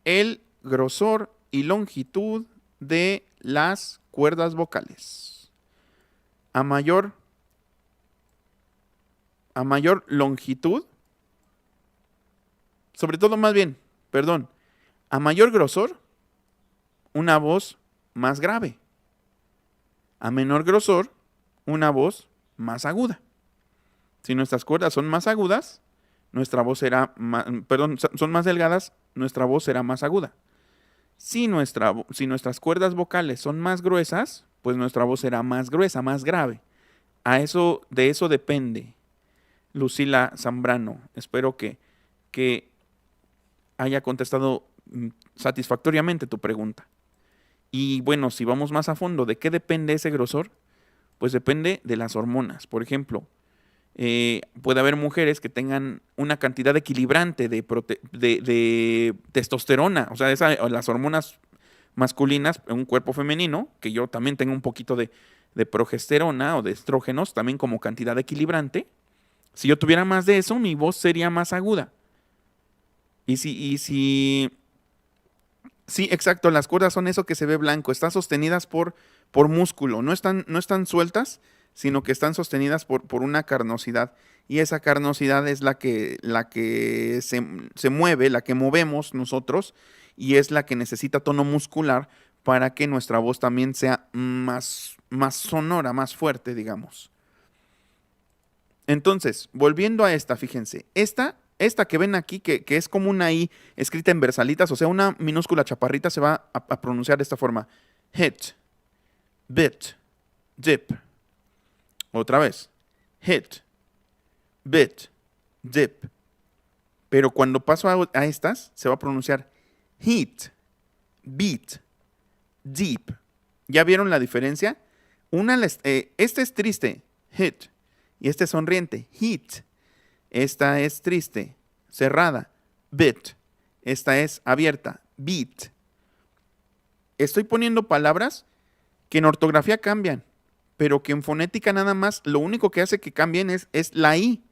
Speaker 1: el grosor y longitud de las cuerdas vocales. A mayor longitud, sobre todo más bien, perdón, a mayor grosor, una voz más grave. A menor grosor, una voz más aguda. Si nuestras cuerdas son más agudas, nuestra voz será más, perdón, son más delgadas, nuestra voz será más aguda. Si nuestras cuerdas vocales son más gruesas, pues nuestra voz será más gruesa, más grave. De eso depende, Lucila Zambrano. Espero que haya contestado satisfactoriamente tu pregunta. Y bueno, si vamos más a fondo, ¿de qué depende ese grosor? Pues depende de las hormonas. Por ejemplo, puede haber mujeres que tengan una cantidad equilibrante de testosterona, o sea, las hormonas masculinas en un cuerpo femenino, que yo también tengo un poquito de progesterona o de estrógenos, también como cantidad equilibrante. Si yo tuviera más de eso, mi voz sería más aguda. Sí, exacto, las cuerdas son eso que se ve blanco, están sostenidas por músculo, no están sueltas, sino que están sostenidas por una carnosidad. Y esa carnosidad es la que se mueve, la que movemos nosotros, y es la que necesita tono muscular para que nuestra voz también sea más sonora, más fuerte, digamos. Entonces, volviendo a esta, fíjense, esta que ven aquí, que es como una I escrita en versalitas, o sea, una minúscula chaparrita, se va a pronunciar de esta forma. Hit, bit, dip. Otra vez. Hit, bit, dip. Pero cuando paso a estas, se va a pronunciar hit, beat, deep. ¿Ya vieron la diferencia? Este es triste, hit. Y este es sonriente, hit. Esta es triste, cerrada, bit. Esta es abierta, beat. Estoy poniendo palabras que en ortografía cambian, pero que en fonética nada más lo único que hace que cambien es la I.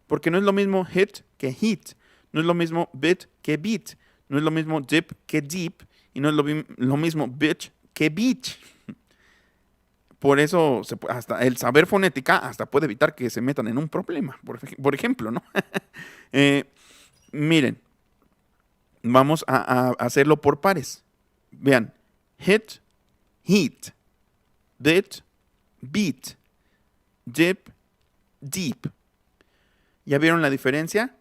Speaker 1: Porque no es lo mismo hit que hit. No es lo mismo bit que beat. No es lo mismo dip que deep. Y no es lo mismo bitch que beach. Por eso, hasta el saber fonética hasta puede evitar que se metan en un problema, por ejemplo, ¿no? Miren, vamos a hacerlo por pares. Vean, hit, heat, bit, beat, dip, deep. ¿Ya vieron la diferencia?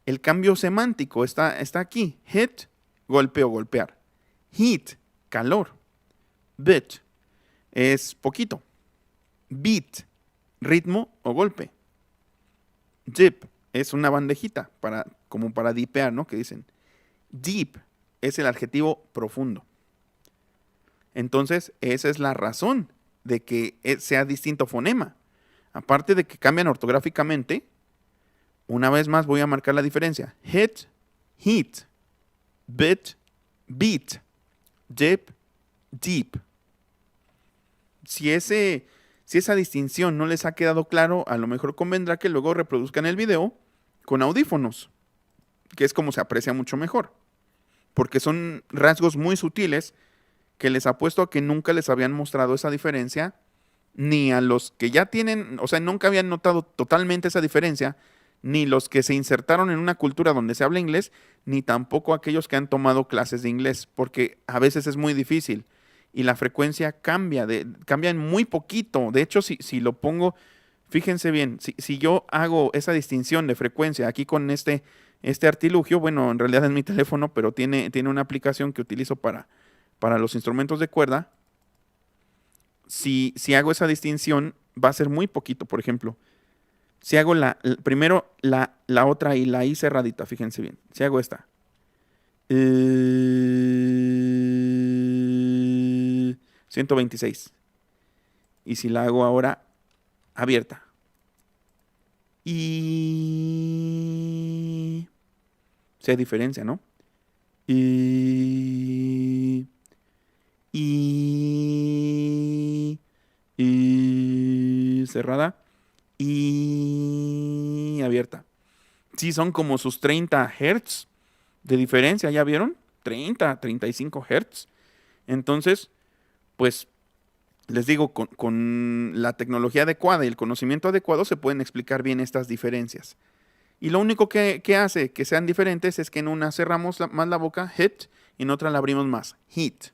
Speaker 1: El cambio semántico está aquí. Hit, golpe o golpear. Heat, calor. Bit, es poquito. Beat, ritmo o golpe. Dip, es una bandejita como para dipear, ¿no? Que dicen. Deep es el adjetivo profundo. Entonces, esa es la razón de que sea distinto fonema. Aparte de que cambian ortográficamente, una vez más voy a marcar la diferencia. Hit, heat, bit, beat, dip, deep. Si esa distinción no les ha quedado claro, a lo mejor convendrá que luego reproduzcan el video con audífonos, que es como se aprecia mucho mejor, porque son rasgos muy sutiles que les apuesto a que nunca les habían mostrado esa diferencia, ni a los que ya tienen, o sea, nunca habían notado totalmente esa diferencia, ni los que se insertaron en una cultura donde se habla inglés, ni tampoco aquellos que han tomado clases de inglés, porque a veces es muy difícil. Y la frecuencia cambia en muy poquito. De hecho, si lo pongo, fíjense bien, si yo hago esa distinción de frecuencia aquí con este este artilugio. Bueno, en realidad es mi teléfono, pero tiene una aplicación que utilizo para los instrumentos de cuerda. Si hago esa distinción, va a ser muy poquito. Por ejemplo, si hago primero la otra y la I cerradita, fíjense bien. Si hago esta. 126. Y si la hago ahora abierta. Y se diferencia, ¿no? Y cerrada y abierta. Sí, son como sus 30 Hz de diferencia, ¿ya vieron? 30, 35 Hz. Entonces, pues, les digo, con la tecnología adecuada y el conocimiento adecuado se pueden explicar bien estas diferencias. Y lo único que hace que sean diferentes es que en una cerramos más la boca, hit, y en otra la abrimos más, hit.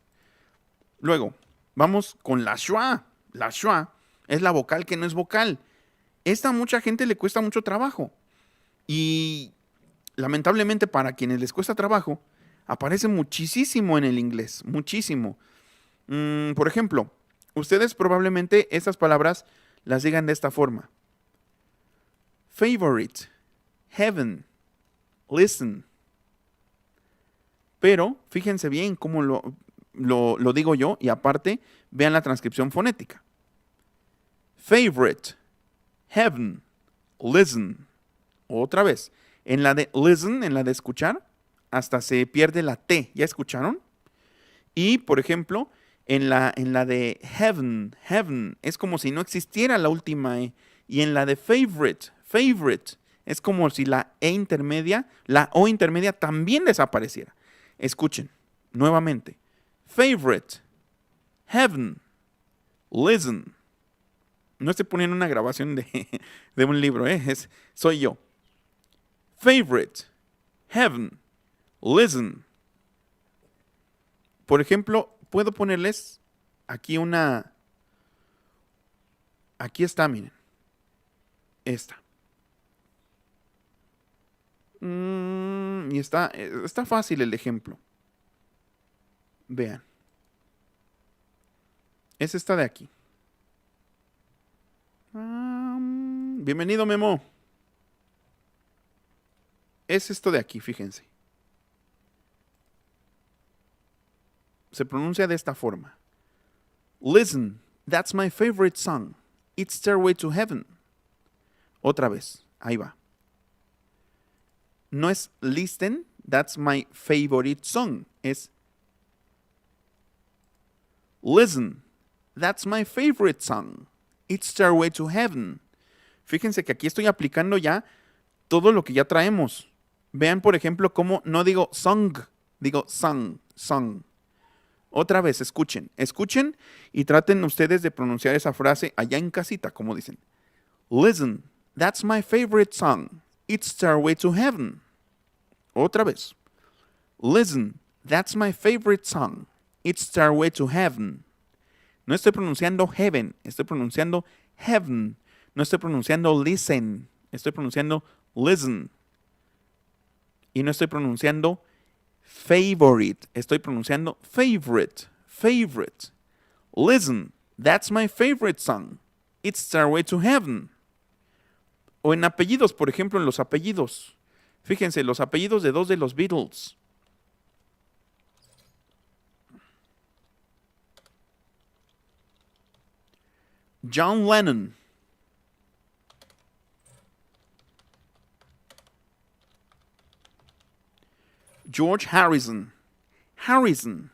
Speaker 1: Luego, vamos con la schwa. La schwa es la vocal que no es vocal. Esta a mucha gente le cuesta mucho trabajo. Y lamentablemente para quienes les cuesta trabajo, aparece muchísimo en el inglés, muchísimo. Por ejemplo, ustedes probablemente estas palabras las digan de esta forma. Favorite, heaven, listen. Pero fíjense bien cómo lo digo yo y aparte vean la transcripción fonética. Favorite, heaven, listen. Otra vez. En la de listen, en la de escuchar, hasta se pierde la T. ¿Ya escucharon? Y, por ejemplo, en la de heaven, heaven, es como si no existiera la última E. Y en la de favorite, favorite, es como si la E intermedia, la O intermedia también desapareciera. Escuchen, nuevamente. Favorite, heaven, listen. No estoy poniendo una grabación de un libro, soy yo. Favorite, heaven, listen. Por ejemplo, puedo ponerles aquí aquí está, miren. Esta. Y está fácil el ejemplo. Vean. Es esta de aquí. Bienvenido, Memo. Es esto de aquí, fíjense. Se pronuncia de esta forma. Listen, that's my favorite song. It's Stairway to Heaven. Otra vez, ahí va. No es listen, that's my favorite song. Es listen, that's my favorite song. It's Stairway to Heaven. Fíjense que aquí estoy aplicando ya todo lo que ya traemos. Vean, por ejemplo, cómo no digo song, digo song, song. Otra vez, escuchen y traten ustedes de pronunciar esa frase allá en casita, como dicen. Listen, that's my favorite song. It's Stairway to Heaven. Otra vez. Listen, that's my favorite song. It's Stairway to Heaven. No estoy pronunciando heaven, estoy pronunciando heaven. No estoy pronunciando listen, estoy pronunciando listen. Y no estoy pronunciando favorite, estoy pronunciando favorite, favorite. Listen, that's my favorite song. It's Stairway to Heaven. O en apellidos, por ejemplo, en los apellidos. Fíjense, los apellidos de dos de los Beatles. John Lennon. George Harrison. Harrison.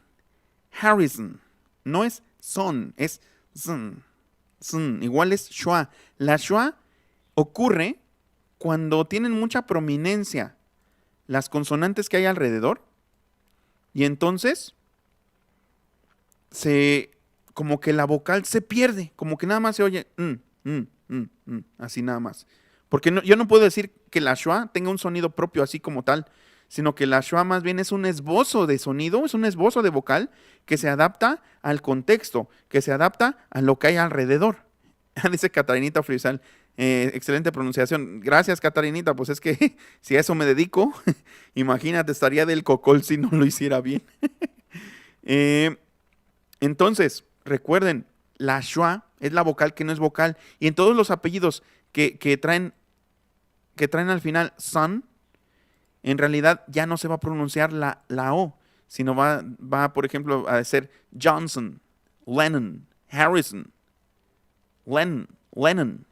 Speaker 1: Harrison. No es son, es zn. Zn. Igual es schwa. La schwa ocurre cuando tienen mucha prominencia las consonantes que hay alrededor. Y entonces como que la vocal se pierde. Como que nada más se oye así nada más. Porque yo no puedo decir que la schwa tenga un sonido propio así como tal, sino que la schwa más bien es un esbozo de sonido, es un esbozo de vocal que se adapta al contexto, que se adapta a lo que hay alrededor. Dice Catarinita Frisal, Excelente pronunciación. Gracias, Catarinita. Pues es que si a eso me dedico, imagínate, estaría del cocol si no lo hiciera bien. Eh, entonces, recuerden, la schwa es la vocal que no es vocal. Y en todos los apellidos que traen al final son, en realidad ya no se va a pronunciar la O, sino va, por ejemplo, a ser Johnson, Lennon, Harrison, Lennon,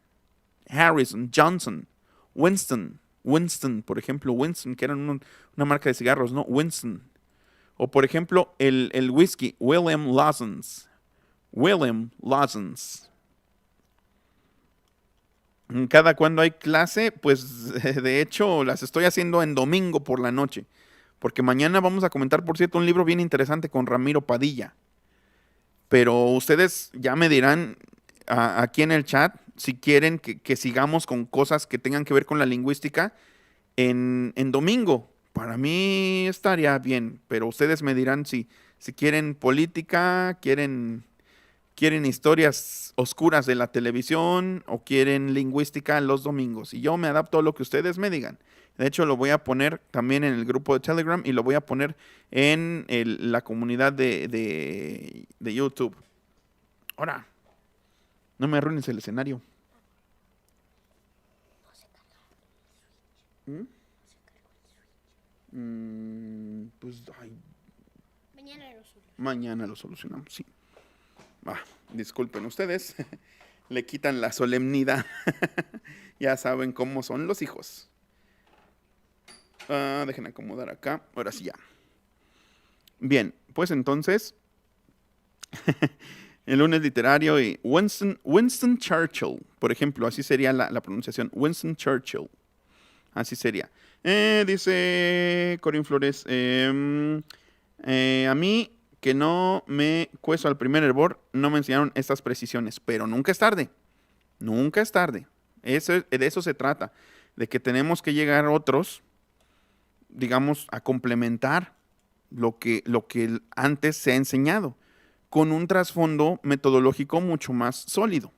Speaker 1: Harrison, Johnson, Winston, por ejemplo, Winston, que era una marca de cigarros, ¿no? Winston. O por ejemplo, el whisky, William Lawson's. Cada cuando hay clase, pues de hecho las estoy haciendo en domingo por la noche. Porque mañana vamos a comentar, por cierto, un libro bien interesante con Ramiro Padilla. Pero ustedes ya me dirán aquí en el chat si quieren que sigamos con cosas que tengan que ver con la lingüística en domingo. Para mí estaría bien, pero ustedes me dirán si quieren política, quieren historias oscuras de la televisión o quieren lingüística los domingos. Y yo me adapto a lo que ustedes me digan. De hecho, lo voy a poner también en el grupo de Telegram y lo voy a poner en la comunidad de YouTube. Ahora, no me arruines el escenario. Pues, ay, mañana lo solucionamos, sí. Disculpen ustedes, le quitan la solemnidad. Ya saben cómo son los hijos. Dejen acomodar acá. Ahora sí ya. Bien, pues entonces, el lunes literario y Winston Churchill, por ejemplo, así sería la pronunciación. Winston Churchill. Así sería. Dice Corín Flores, a mí que no me cueso al primer hervor, no me enseñaron estas precisiones, pero nunca es tarde. Nunca es tarde. De eso se trata, de que tenemos que llegar otros, digamos, a complementar lo que antes se ha enseñado, con un trasfondo metodológico mucho más sólido.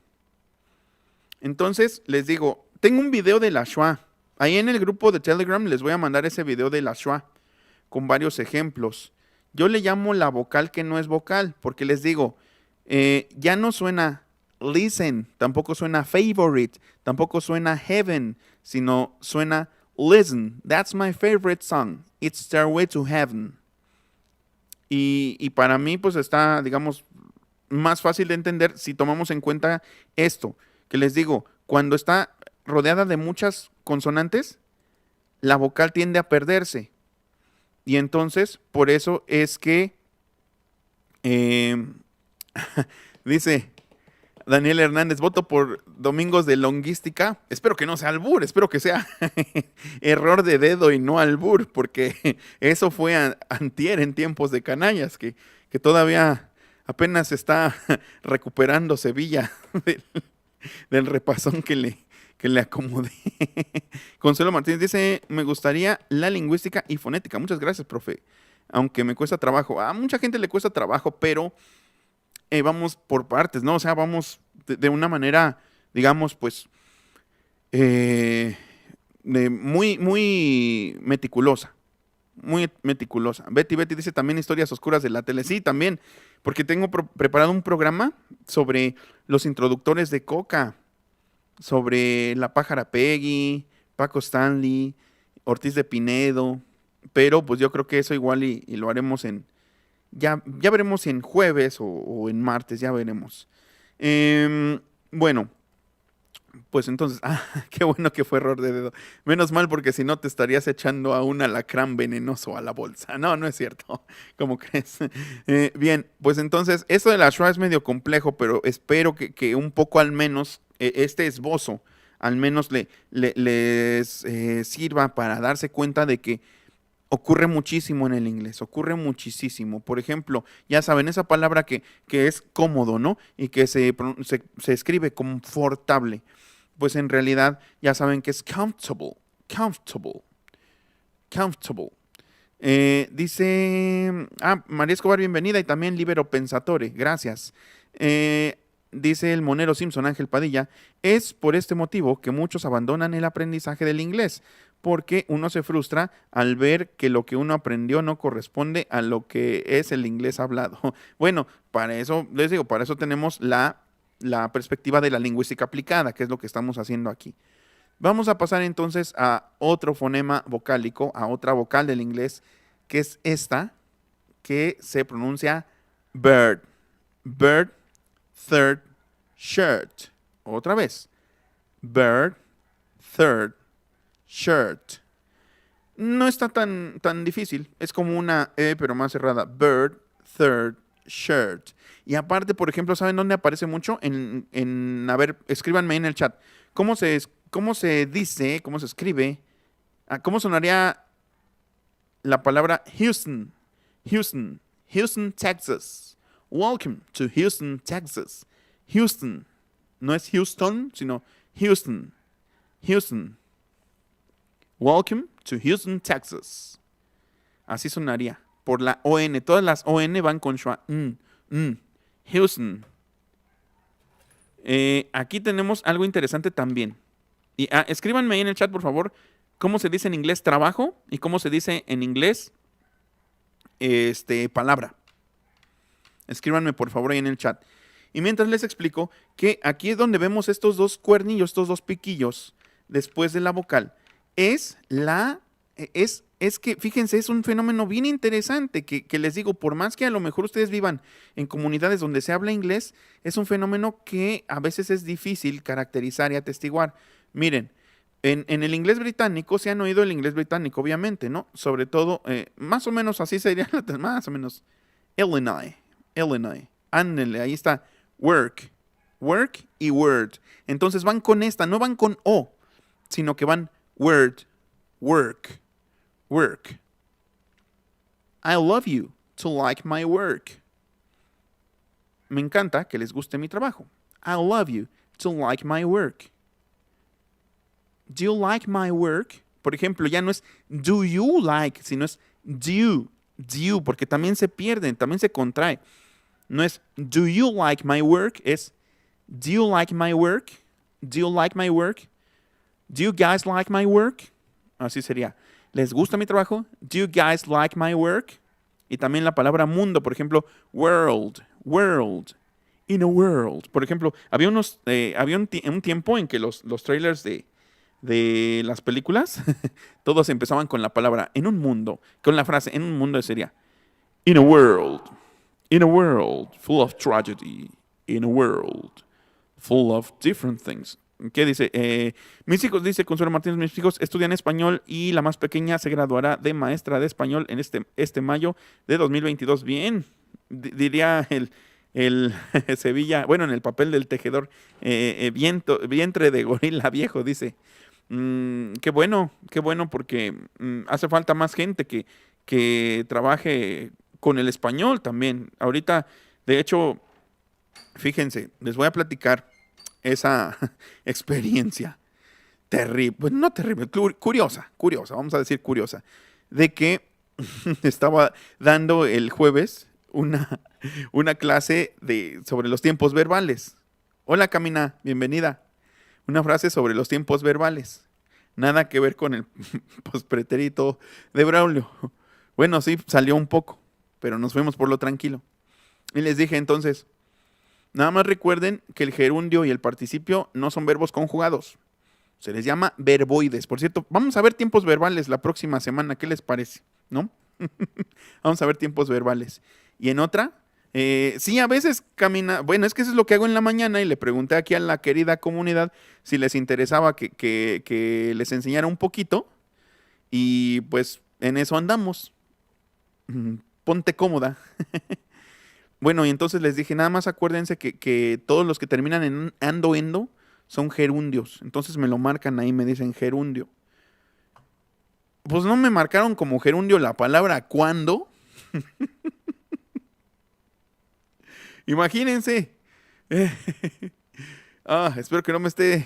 Speaker 1: Entonces, les digo, tengo un video de la schwa. Ahí en el grupo de Telegram les voy a mandar ese video de la schwa, con varios ejemplos. Yo le llamo la vocal que no es vocal, porque les digo, ya no suena listen, tampoco suena favorite, tampoco suena heaven, sino suena listen. That's my favorite song. It's Stairway to Heaven. Y para mí, pues está, digamos, más fácil de entender si tomamos en cuenta esto, que les digo, cuando está rodeada de muchas consonantes, la vocal tiende a perderse. Y entonces, por eso es que, dice Daniel Hernández, voto por domingos de longística. Espero que no sea albur, espero que sea error de dedo y no albur, porque eso fue antier en tiempos de canallas, que todavía apenas está recuperando Sevilla del repasón que le acomodé. Consuelo Martínez dice, me gustaría la lingüística y fonética. Muchas gracias, profe. Aunque me cuesta trabajo. A mucha gente le cuesta trabajo, pero vamos por partes, ¿no? O sea, vamos de una manera, digamos, pues, muy, muy meticulosa. Muy meticulosa. Betty dice también historias oscuras de la tele. Sí, también, porque tengo preparado un programa sobre los introductores de Coca, sobre la pájara Peggy, Paco Stanley, Ortiz de Pinedo, pero pues yo creo que eso igual y lo haremos ya veremos si en jueves o en martes, ya veremos. Bueno, pues entonces, qué bueno que fue error de dedo. Menos mal, porque si no te estarías echando a un alacrán venenoso a la bolsa. No, no es cierto. ¿Cómo crees? Bien, pues entonces, esto de la schwa es medio complejo, pero espero que un poco al menos, este esbozo, al menos les sirva para darse cuenta de que ocurre muchísimo en el inglés, ocurre muchísimo. Por ejemplo, ya saben, esa palabra que es cómodo, ¿no? Y que se escribe confortable. Pues en realidad ya saben que es comfortable. Dice, María Escobar, bienvenida, y también Libero Pensatore, gracias. dice el monero Simpson Ángel Padilla, es por este motivo que muchos abandonan el aprendizaje del inglés, porque uno se frustra al ver que lo que uno aprendió no corresponde a lo que es el inglés hablado. Bueno, para eso, les digo, para eso tenemos la perspectiva de la lingüística aplicada, que es lo que estamos haciendo aquí. Vamos a pasar entonces a otro fonema vocálico, a otra vocal del inglés, que es esta, que se pronuncia bird. Bird, third, shirt. Otra vez. Bird, third, shirt. No está tan difícil. Es como una E, pero más cerrada. Bird, third, shirt. Y aparte, por ejemplo, ¿saben dónde aparece mucho? A ver, escríbanme en el chat. ¿Cómo se dice, cómo se escribe? ¿Cómo sonaría la palabra Houston? Houston, Houston, Texas. Welcome to Houston, Texas. Houston. No es Houston, sino Houston. Houston. Welcome to Houston, Texas. Así sonaría. Por la ON. Todas las ON van con schwa. Houston. Aquí tenemos algo interesante también. Y escríbanme ahí en el chat, por favor, cómo se dice en inglés trabajo y cómo se dice en inglés palabra. Escríbanme, por favor, ahí en el chat. Y mientras les explico que aquí es donde vemos estos dos cuernillos, estos dos piquillos después de la vocal. Es que, fíjense, es un fenómeno bien interesante que les digo, por más que a lo mejor ustedes vivan en comunidades donde se habla inglés, es un fenómeno que a veces es difícil caracterizar y atestiguar. Miren, en el inglés británico, se han oído el inglés británico, obviamente, ¿no? Sobre todo, más o menos así sería, más o menos, Illinois. Ándale, ahí está, work y word. Entonces van con esta, no van con O, sino que van word, work. I love you to like my work. Me encanta que les guste mi trabajo. I love you to like my work. Do you like my work? Por ejemplo, ya no es do you like, sino es do, porque también se pierden, también se contrae. No es do you like my work, es do you like my work? Do you like my work? Do you guys like my work? Así sería. ¿Les gusta mi trabajo? Do you guys like my work? Y también la palabra mundo, por ejemplo, world, in a world. Por ejemplo, había un tiempo en que los trailers de las películas, todos empezaban con la palabra en un mundo, con la frase en un mundo sería in a world full of tragedy, in a world full of different things. ¿Qué dice? Mis hijos, dice Consuelo Martínez, mis hijos estudian español y la más pequeña se graduará de maestra de español en este mayo de 2022. Bien, diría el Sevilla, bueno, en el papel del tejedor, vientre de gorila viejo, dice. Qué bueno, porque hace falta más gente que trabaje con el español también. Ahorita, de hecho, fíjense, les voy a platicar esa experiencia terrible, pues no terrible, curiosa, vamos a decir curiosa, de que estaba dando el jueves una clase sobre los tiempos verbales. Hola Camina, bienvenida. Una frase sobre los tiempos verbales. Nada que ver con el pospretérito de Braulio. Bueno, sí, salió un poco, pero nos fuimos por lo tranquilo. Y les dije entonces, nada más recuerden que el gerundio y el participio no son verbos conjugados. Se les llama verboides. Por cierto, vamos a ver tiempos verbales la próxima semana. ¿Qué les parece? ¿No? Vamos a ver tiempos verbales. Y en otra, sí, a veces camina. Bueno, es que eso es lo que hago en la mañana y le pregunté aquí a la querida comunidad si les interesaba que les enseñara un poquito. Y pues en eso andamos. Ponte cómoda. Bueno, y entonces les dije, nada más acuérdense que todos los que terminan en endo son gerundios. Entonces me lo marcan ahí, me dicen gerundio. Pues no me marcaron como gerundio la palabra cuándo. Imagínense. Espero que no me esté,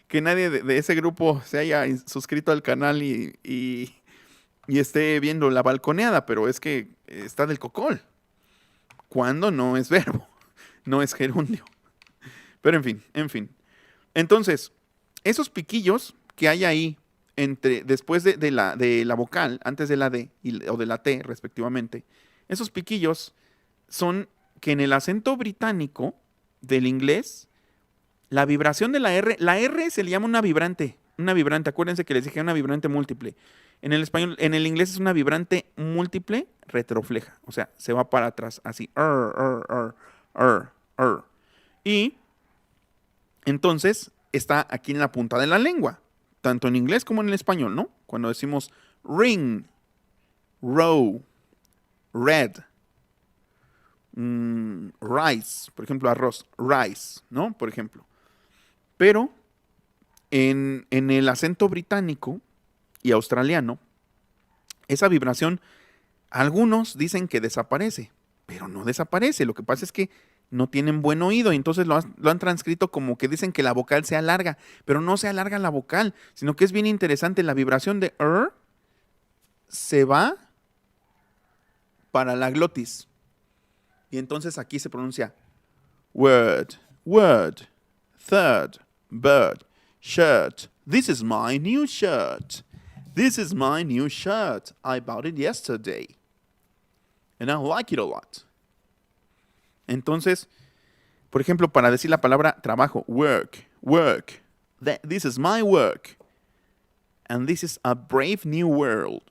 Speaker 1: que nadie de ese grupo se haya suscrito al canal y esté viendo la balconeada, pero es que está del cocol. Cuando no es verbo, no es gerundio. Pero en fin. Entonces, esos piquillos que hay ahí después de la vocal, antes de la D o de la T respectivamente, esos piquillos son que en el acento británico del inglés, la vibración de la R se le llama una vibrante, acuérdense que les dije una vibrante múltiple. En el español, en el inglés es una vibrante múltiple retrofleja, o sea, se va para atrás, así, y entonces está aquí en la punta de la lengua, tanto en inglés como en el español, ¿no? Cuando decimos ring, row, red, rice, por ejemplo, arroz, rice, ¿no? Por ejemplo. Pero en el acento británico y australiano, esa vibración, algunos dicen que desaparece, pero no desaparece. Lo que pasa es que no tienen buen oído y entonces lo han transcrito como que dicen que la vocal se alarga, pero no se alarga la vocal, sino que es bien interesante. La vibración de se va para la glotis. Y entonces aquí se pronuncia word, word, third, bird, shirt. This is my new shirt. This is my new shirt. I bought it yesterday. And I like it a lot. Entonces, por ejemplo, para decir la palabra trabajo, work, work. This is my work. And this is a brave new world.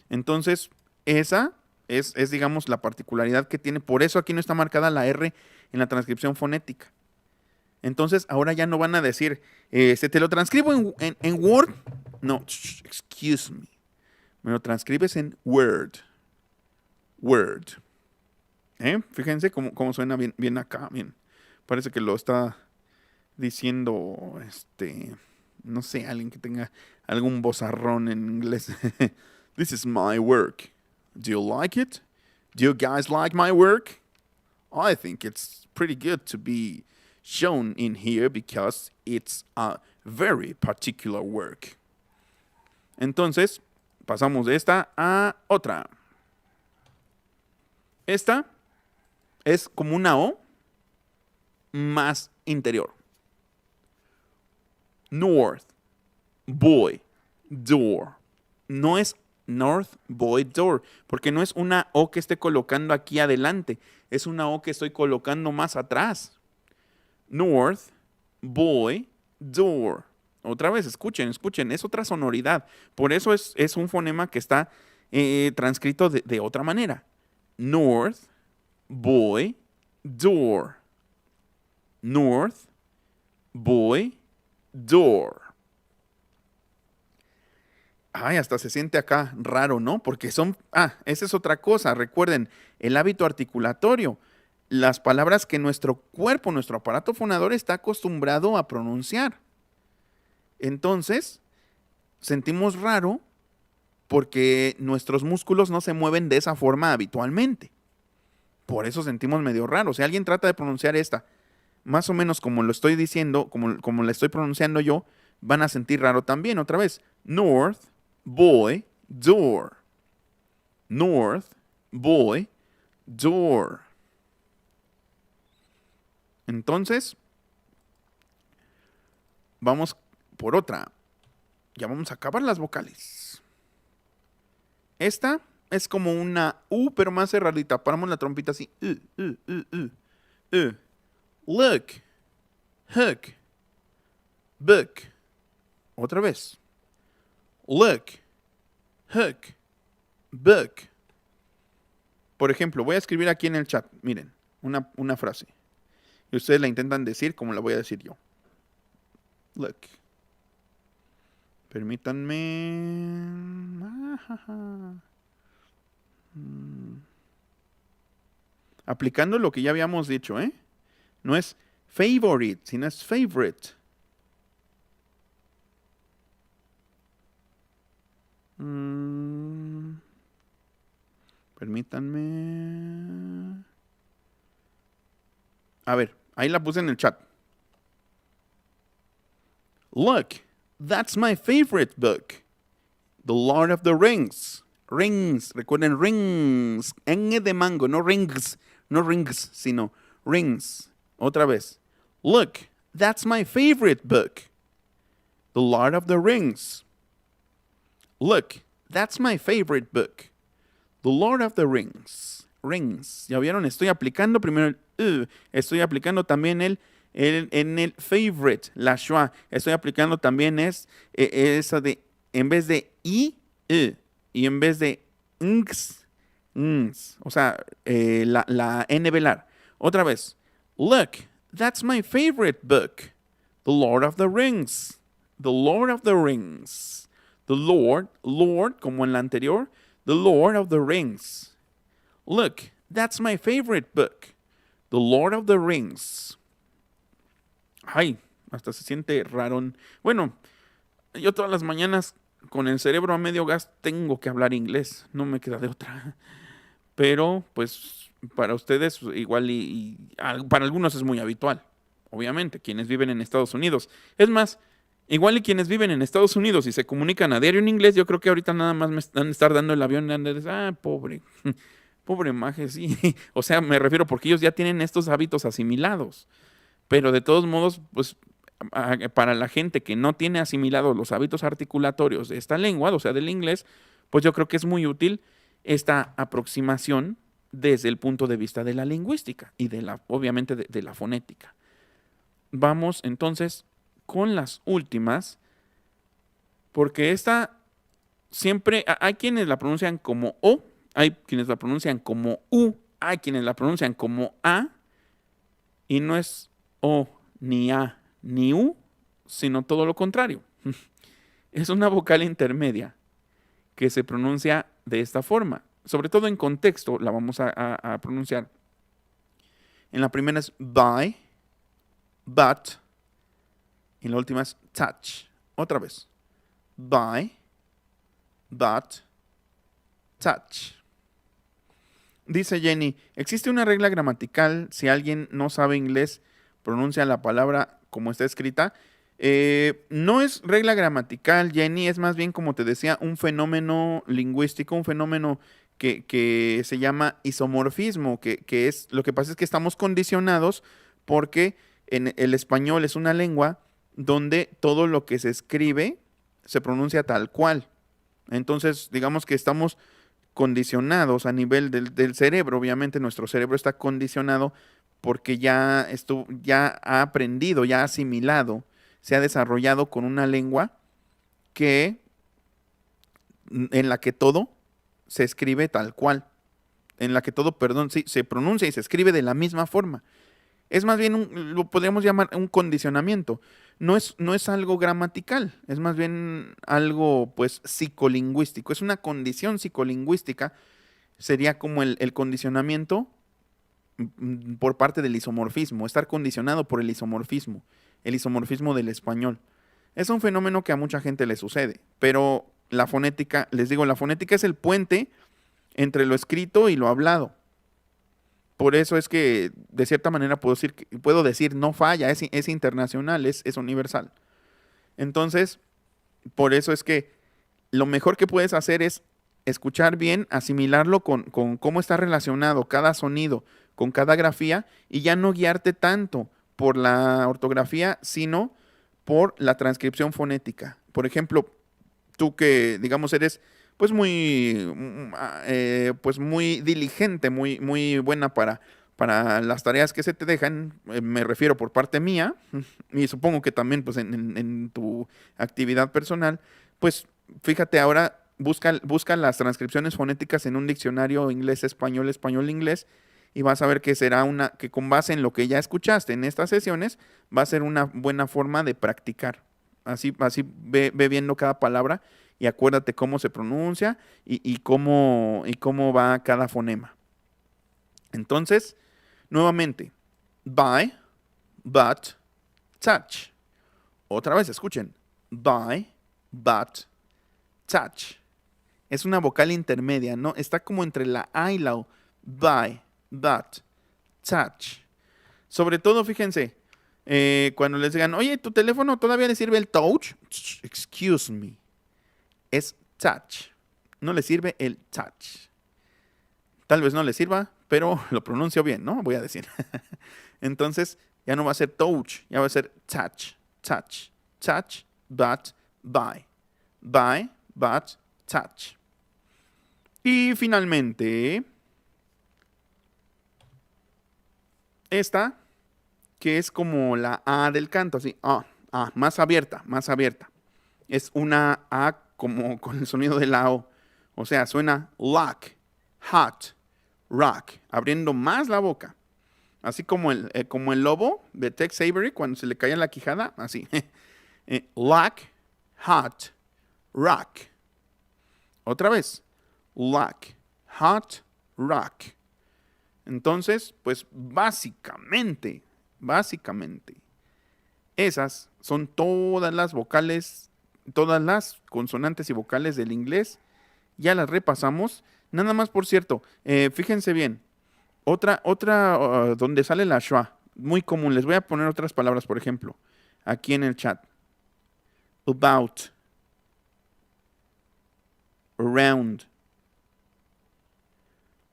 Speaker 1: Entonces, esa es, digamos, la particularidad que tiene. Por eso aquí no está marcada la R en la transcripción fonética. Entonces, ahora ya no van a decir, ¿se te lo transcribo en Word? No, excuse me. Me lo transcribes en Word. Word. Fíjense cómo suena bien acá. Bien. Parece que lo está diciendo, no sé, alguien que tenga algún vozarrón en inglés. This is my work. Do you like it? Do you guys like my work? I think it's pretty good to be shown in here because it's a very particular work. Entonces, pasamos de esta a otra. Esta es como una O más interior. North, boy, door. No es North, boy, door, porque no es una O que esté colocando aquí adelante, es una O que estoy colocando más atrás. North, boy, door. Otra vez, escuchen, es otra sonoridad. Por eso es un fonema que está transcrito de otra manera. North, boy, door. North, boy, door. Ay, hasta se siente acá raro, ¿no? Porque esa es otra cosa. Recuerden, el hábito articulatorio. Las palabras que nuestro cuerpo, nuestro aparato fonador está acostumbrado a pronunciar. Entonces, sentimos raro porque nuestros músculos no se mueven de esa forma habitualmente. Por eso sentimos medio raro. Si alguien trata de pronunciar esta, más o menos como lo estoy diciendo, como la estoy pronunciando yo, van a sentir raro también. Otra vez, north, boy, door. North, boy, door. Entonces, vamos por otra. Ya vamos a acabar las vocales. Esta es como una U, pero más cerradita. Paramos la trompita así. Look, hook, book. Otra vez. Look, hook, book. Por ejemplo, voy a escribir aquí en el chat, miren, una frase. Y ustedes la intentan decir como la voy a decir yo. Look. Permítanme. Aplicando lo que ya habíamos dicho, ¿eh? No es favorite, sino es favorite. Permítanme. A ver, ahí la puse en el chat. Look, that's my favorite book. The Lord of the Rings. Rings, recuerden, rings. N de mango, no rings, sino rings. Otra vez. Look, that's my favorite book. The Lord of the Rings. Look, that's my favorite book. The Lord of the Rings. Rings. ¿Ya vieron? Estoy aplicando primero el estoy aplicando también en el favorite, la schwa. Estoy aplicando también esa de, en vez de y en vez de ngs, o sea, la n velar. Otra vez. Look, that's my favorite book. The Lord of the Rings. The Lord of the Rings. The Lord, como en la anterior, The Lord of the Rings. Look, that's my favorite book. The Lord of the Rings. Ay, hasta se siente raro. Bueno, yo todas las mañanas con el cerebro a medio gas tengo que hablar inglés. No me queda de otra. Pero, pues, para ustedes igual y para algunos es muy habitual. Obviamente, quienes viven en Estados Unidos. Es más, igual y quienes viven en Estados Unidos y se comunican a diario en inglés, yo creo que ahorita nada más me están dando el avión y pobre, pobre maje, sí. O sea, me refiero porque ellos ya tienen estos hábitos asimilados. Pero de todos modos, pues, para la gente que no tiene asimilados los hábitos articulatorios de esta lengua, o sea, del inglés, pues yo creo que es muy útil esta aproximación desde el punto de vista de la lingüística y obviamente de la fonética. Vamos entonces con las últimas, porque esta siempre, hay quienes la pronuncian como O, hay quienes la pronuncian como U, hay quienes la pronuncian como A, y no es O, ni A, ni U, sino todo lo contrario. Es una vocal intermedia que se pronuncia de esta forma. Sobre todo en contexto la vamos a pronunciar. En la primera es by, but, y la última es touch. Otra vez. By, but, touch. Dice Jenny, ¿existe una regla gramatical si alguien no sabe inglés, pronuncia la palabra como está escrita? No es regla gramatical, Jenny, es más bien, como te decía, un fenómeno lingüístico, un fenómeno que se llama isomorfismo, que es, lo que pasa es que estamos condicionados porque en el español es una lengua donde todo lo que se escribe se pronuncia tal cual. Entonces, digamos que estamos condicionados a nivel del cerebro. Obviamente nuestro cerebro está condicionado porque ya ha aprendido, ya ha asimilado, se ha desarrollado con una lengua en la que todo se escribe tal cual, en la que todo, sí, se pronuncia y se escribe de la misma forma. Es más bien, lo podríamos llamar un condicionamiento. No es algo gramatical, es más bien algo, pues, psicolingüístico. Es una condición psicolingüística, sería como el condicionamiento por parte del isomorfismo, estar condicionado por el isomorfismo del español. Es un fenómeno que a mucha gente le sucede, pero la fonética, les digo, la fonética es el puente entre lo escrito y lo hablado. Por eso es que, de cierta manera, puedo decir no falla, es internacional, es universal. Entonces, por eso es que lo mejor que puedes hacer es escuchar bien, asimilarlo con cómo está relacionado cada sonido, con cada grafía, y ya no guiarte tanto por la ortografía, sino por la transcripción fonética. Por ejemplo, tú que, digamos, eres pues muy diligente, muy buena para las tareas que se te dejan, me refiero por parte mía, y supongo que también pues en tu actividad personal, pues fíjate ahora, busca las transcripciones fonéticas en un diccionario inglés-español, español-inglés, y vas a ver que será que con base en lo que ya escuchaste en estas sesiones, va a ser una buena forma de practicar. Así ve viendo cada palabra y acuérdate cómo se pronuncia y cómo va cada fonema. Entonces, nuevamente, by, but, touch. Otra vez, escuchen. By, but, touch. Es una vocal intermedia, ¿no? Está como entre la A y la O. By, but, touch. Sobre todo, fíjense, cuando les digan, oye, ¿tu teléfono todavía le sirve el touch? Excuse me. Es touch. No le sirve el touch. Tal vez no le sirva, pero lo pronuncio bien, ¿no? Voy a decir. Entonces, Ya no va a ser touch, ya va a ser touch, touch, touch, but, buy. Buy, but, touch. Y finalmente, esta, que es como la A del canto, así, más abierta, más abierta. Es una A como con el sonido de la O. O sea, suena lock, hot, rock, abriendo más la boca. Así como el lobo de Tex Avery cuando se le caía la quijada, así. Lock, hot, rock. Otra vez. Lock, hot, rock. Entonces, pues básicamente, esas son todas las vocales, todas las consonantes y vocales del inglés. Ya las repasamos. Nada más, por cierto, fíjense bien. Otra donde sale la schwa, muy común. Les voy a poner otras palabras, por ejemplo, aquí en el chat. About, around.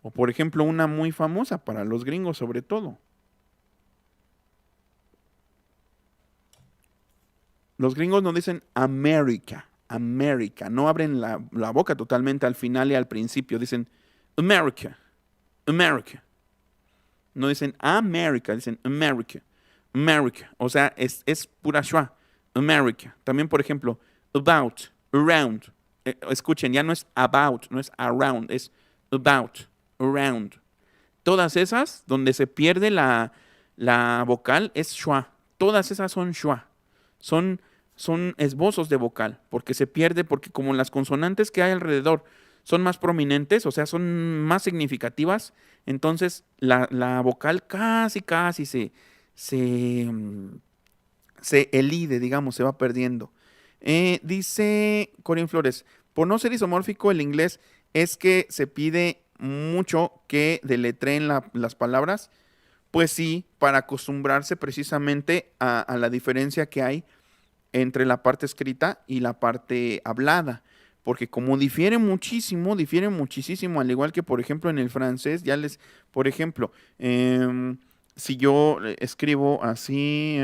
Speaker 1: O por ejemplo, una muy famosa para los gringos sobre todo. Los gringos no dicen America, America. No abren la boca totalmente al final y al principio. Dicen America, America. No dicen America, dicen America, America. O sea, es pura schwa. America. También, por ejemplo, about, around. Escuchen, ya no es about, no es around, es about, around. Todas esas, donde se pierde la vocal, es schwa. Todas esas son schwa. Son esbozos de vocal, porque se pierde, porque como las consonantes que hay alrededor son más prominentes, o sea, son más significativas, entonces la vocal casi se elide, digamos, se va perdiendo. Dice Corín Flores, por no ser isomórfico el inglés es que se pide mucho que deletreen las palabras. Pues sí, para acostumbrarse precisamente a la diferencia que hay entre la parte escrita y la parte hablada. Porque como difiere muchísimo, al igual que por ejemplo en el francés, por ejemplo, si yo escribo así,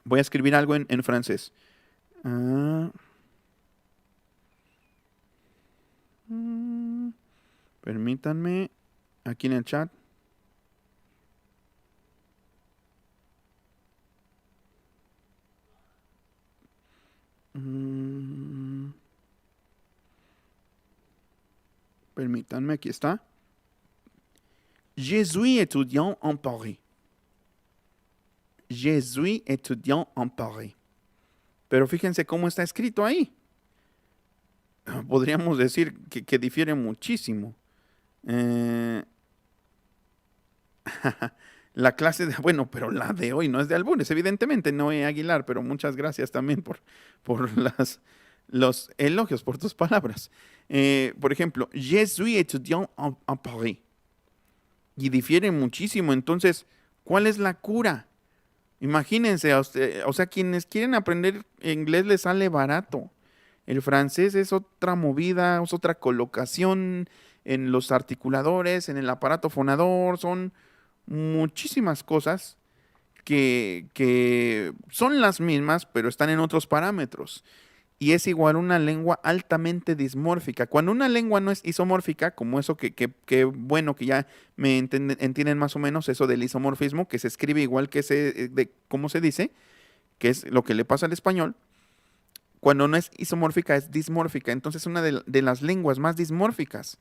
Speaker 1: voy a escribir algo en francés. Permítanme, aquí en el chat. Permítanme, aquí está. Je suis étudiant en Paris. Je suis étudiant en Paris. Pero fíjense cómo está escrito ahí. Podríamos decir que difiere muchísimo. La clase de, bueno, pero la de hoy no es de albures, evidentemente, Noé Aguilar, pero muchas gracias también por los elogios, por tus palabras. Por ejemplo, je suis étudiant en Paris. Y difiere muchísimo. Entonces, ¿cuál es la cura? Imagínense, o sea, quienes quieren aprender inglés les sale barato. El francés es otra movida, es otra colocación en los articuladores, en el aparato fonador, son muchísimas cosas que son las mismas, pero están en otros parámetros. Y es igual una lengua altamente dismórfica. Cuando una lengua no es isomórfica, como eso que bueno, que ya me entienden más o menos eso del isomorfismo, que se escribe igual que de cómo se dice, que es lo que le pasa al español. Cuando no es isomórfica, es dismórfica. Entonces, una de las lenguas más dismórficas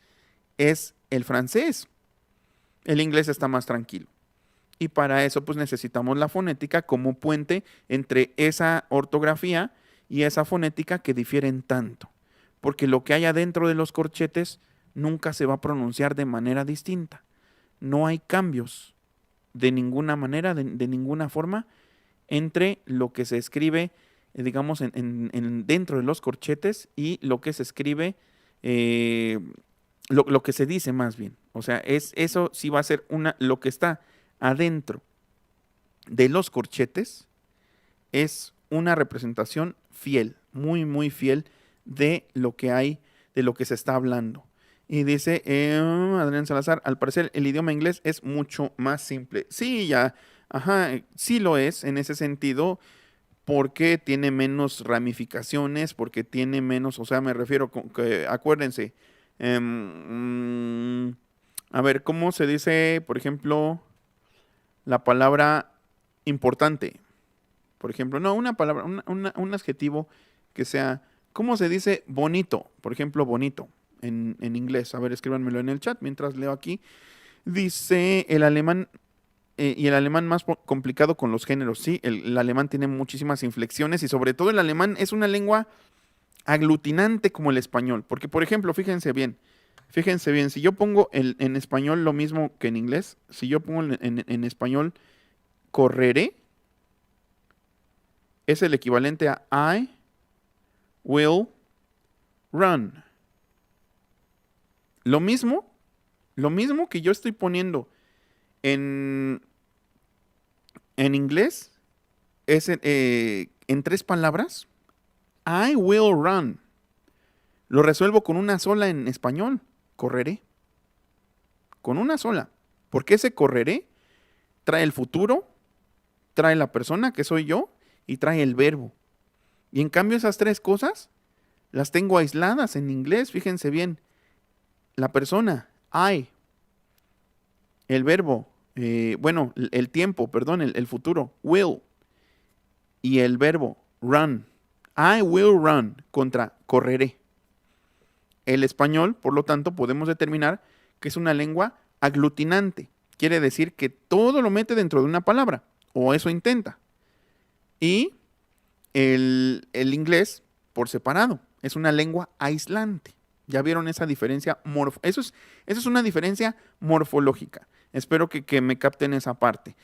Speaker 1: es el francés. El inglés está más tranquilo. Y para eso, pues necesitamos la fonética como puente entre esa ortografía y esa fonética que difieren tanto. Porque lo que hay adentro de los corchetes nunca se va a pronunciar de manera distinta. No hay cambios de ninguna manera, de ninguna forma, entre lo que se escribe, digamos, dentro de los corchetes y lo que se escribe, lo que se dice más bien. O sea, eso sí va a ser lo que está adentro de los corchetes es una representación fiel, muy, muy fiel de lo que hay, de lo que se está hablando. Y dice Adrián Salazar, al parecer el idioma inglés es mucho más simple. Sí, ya, ajá, sí lo es en ese sentido, porque tiene menos ramificaciones, porque tiene menos, o sea, me refiero que, acuérdense, em, a ver, ¿cómo se dice, por ejemplo, la palabra importante? Por ejemplo, no, una palabra, un adjetivo que sea, ¿cómo se dice bonito? Por ejemplo, bonito en inglés. A ver, escríbanmelo en el chat mientras leo aquí. Dice el alemán, y el alemán más complicado con los géneros. Sí, el alemán tiene muchísimas inflexiones y sobre todo el alemán es una lengua aglutinante como el español. Porque, por ejemplo, fíjense bien, si yo pongo en español lo mismo que en inglés, si yo pongo en español correré, es el equivalente a I will run. Lo mismo, lo mismo que yo estoy poniendo en, en inglés, es en tres palabras. I will run. Lo resuelvo con una sola en español. Correré. Con una sola. Porque ese correré trae el futuro, trae la persona, que soy yo, y trae el verbo. Y en cambio esas tres cosas las tengo aisladas en inglés. Fíjense bien. La persona, I. El verbo, bueno, el tiempo, perdón, el futuro, will. Y el verbo, run. I will run contra correré. El español, por lo tanto, podemos determinar que es una lengua aglutinante. Quiere decir que todo lo mete dentro de una palabra, o eso intenta. Y el inglés, por separado, es una lengua aislante. ¿Ya vieron esa diferencia? Eso es una diferencia morfológica. Espero que me capten esa parte.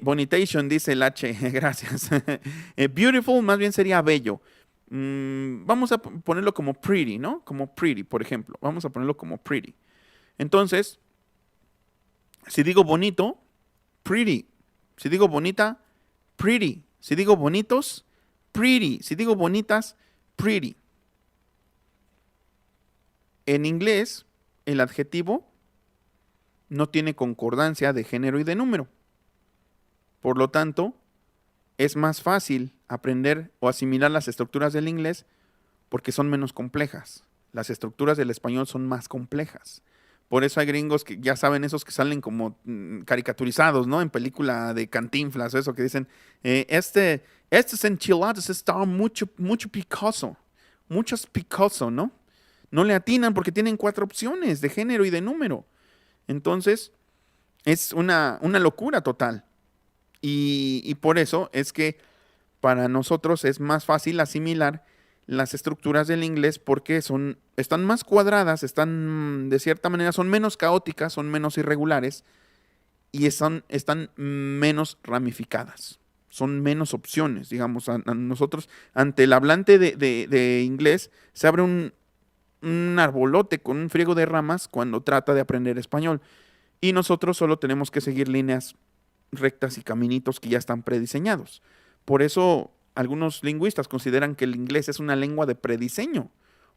Speaker 1: Bonitation, dice el H, gracias. Beautiful más bien sería bello. Vamos a ponerlo como pretty, ¿no? Como pretty, por ejemplo. Vamos a ponerlo como pretty. Entonces, si digo bonito, pretty. Si digo bonita, pretty. Si digo bonitos, pretty. Si digo bonitas, pretty. En inglés, el adjetivo no tiene concordancia de género y de número. Por lo tanto, es más fácil aprender o asimilar las estructuras del inglés porque son menos complejas. Las estructuras del español son más complejas. Por eso hay gringos que ya saben, esos que salen como caricaturizados, ¿no? En película de Cantinflas, eso que dicen, estos enchiladas están mucho picoso, muchos picoso, ¿no? No le atinan porque tienen 4 opciones de género y de número. Entonces, es una locura total. Y por eso es que para nosotros es más fácil asimilar las estructuras del inglés porque están más cuadradas, están de cierta manera, son menos caóticas, son menos irregulares y están menos ramificadas. Son menos opciones, digamos. A nosotros, ante el hablante de inglés, se abre un arbolote con un friego de ramas cuando trata de aprender español. Y nosotros solo tenemos que seguir líneas rectas y caminitos que ya están prediseñados. Por eso algunos lingüistas consideran que el inglés es una lengua de prediseño,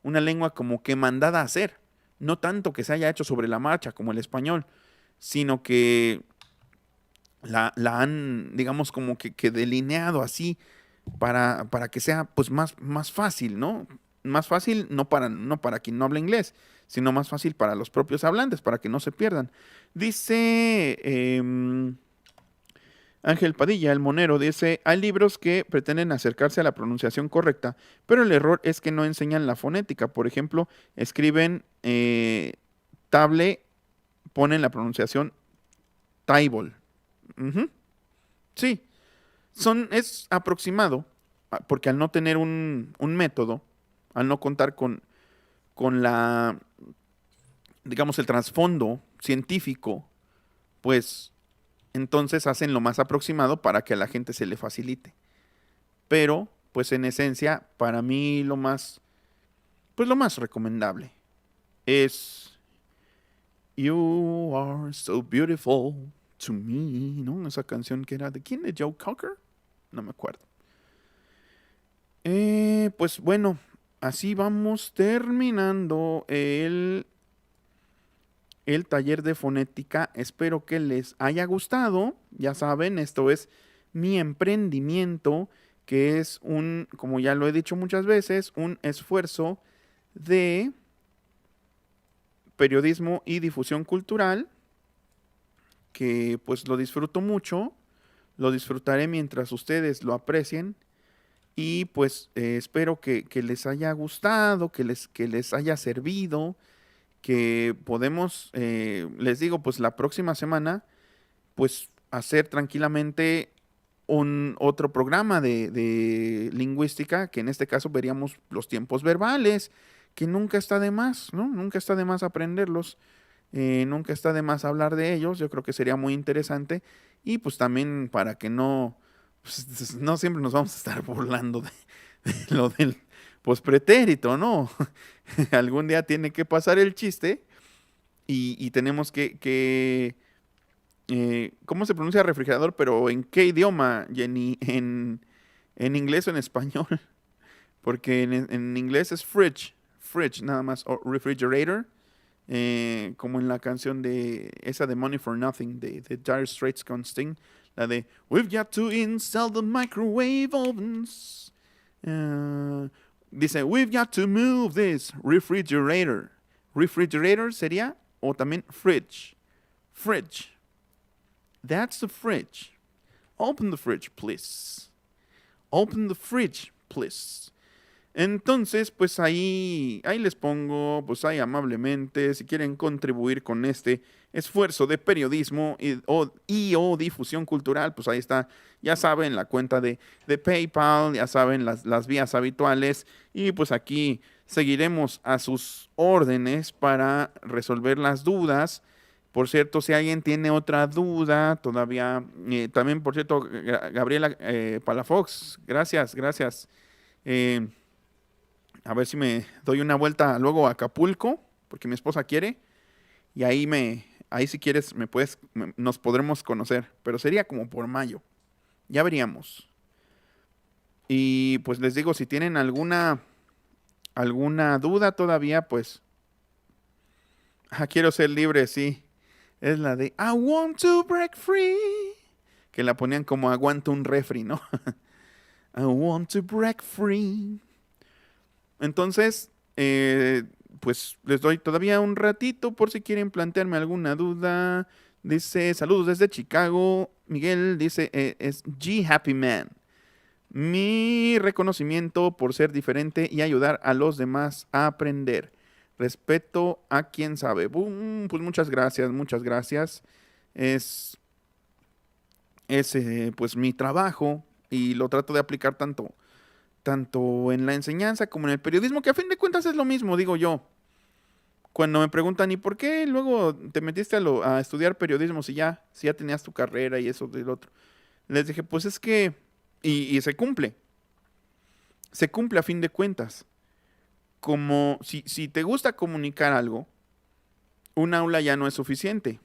Speaker 1: una lengua como que mandada a hacer, no tanto que se haya hecho sobre la marcha como el español, sino que la han, digamos, como que delineado así para que sea pues más fácil, ¿no? Más fácil no para quien no habla inglés, sino más fácil para los propios hablantes, para que no se pierdan. Dice Ángel Padilla, el monero, dice, hay libros que pretenden acercarse a la pronunciación correcta, pero el error es que no enseñan la fonética. Por ejemplo, escriben table, ponen la pronunciación table. Ujú. Sí, es aproximado, porque al no tener un método, al no contar con digamos, el trasfondo científico, pues entonces hacen lo más aproximado para que a la gente se le facilite. Pero, pues en esencia, para mí lo más recomendable es You Are So Beautiful to Me, ¿no? Esa canción que era de ¿quién? ¿De Joe Cocker? No me acuerdo. Pues bueno, así vamos terminando el el taller de fonética. Espero que les haya gustado. Ya saben, esto es mi emprendimiento, que es como ya lo he dicho muchas veces, un esfuerzo de periodismo y difusión cultural, que pues lo disfruto mucho, lo disfrutaré mientras ustedes lo aprecien y pues espero que les haya gustado, que les haya servido, que podemos, les digo, pues la próxima semana, pues hacer tranquilamente un otro programa de lingüística, que en este caso veríamos los tiempos verbales, que nunca está de más, ¿no? Nunca está de más aprenderlos, nunca está de más hablar de ellos, yo creo que sería muy interesante, y pues también para que no, pues, no siempre nos vamos a estar burlando de lo del pospretérito, ¿no? Algún día tiene que pasar el chiste y tenemos ¿cómo se pronuncia refrigerador? Pero ¿en qué idioma, Jenny? ¿En inglés o en español? Porque en inglés es fridge nada más, o refrigerator, como en la canción de esa de Money for Nothing, de Dire Straits con Sting, la de We've got to install the microwave ovens. Dice, we've got to move this refrigerator. Refrigerator sería, o también fridge. Fridge. That's the fridge. Open the fridge, please. Open the fridge, please. Entonces, pues ahí les pongo, pues ahí amablemente, si quieren contribuir con este esfuerzo de periodismo y o difusión cultural, pues ahí está, ya saben, la cuenta de PayPal, ya saben, las vías habituales, y pues aquí seguiremos a sus órdenes para resolver las dudas. Por cierto, si alguien tiene otra duda, todavía, también, por cierto, Gabriela Palafox, gracias. Eh, a ver si me doy una vuelta luego a Acapulco, porque mi esposa quiere, y ahí si quieres nos podremos conocer, pero sería como por mayo, ya veríamos. Y pues les digo, si tienen alguna duda todavía, pues, quiero ser libre, sí. Es la de I want to break free, que la ponían como aguanto un refri, ¿no? I want to break free. Entonces, pues les doy todavía un ratito por si quieren plantearme alguna duda. Dice, saludos desde Chicago. Miguel dice, es G Happy Man. Mi reconocimiento por ser diferente y ayudar a los demás a aprender. Respeto a quien sabe. Boom, pues muchas gracias, muchas gracias. Es, es pues mi trabajo y lo trato de aplicar tanto en la enseñanza como en el periodismo, que a fin de cuentas es lo mismo, digo yo. Cuando me preguntan, ¿y por qué luego te metiste a estudiar periodismo si ya tenías tu carrera y eso del otro? Les dije, pues es que, y se cumple a fin de cuentas. Como si te gusta comunicar algo, un aula ya no es suficiente.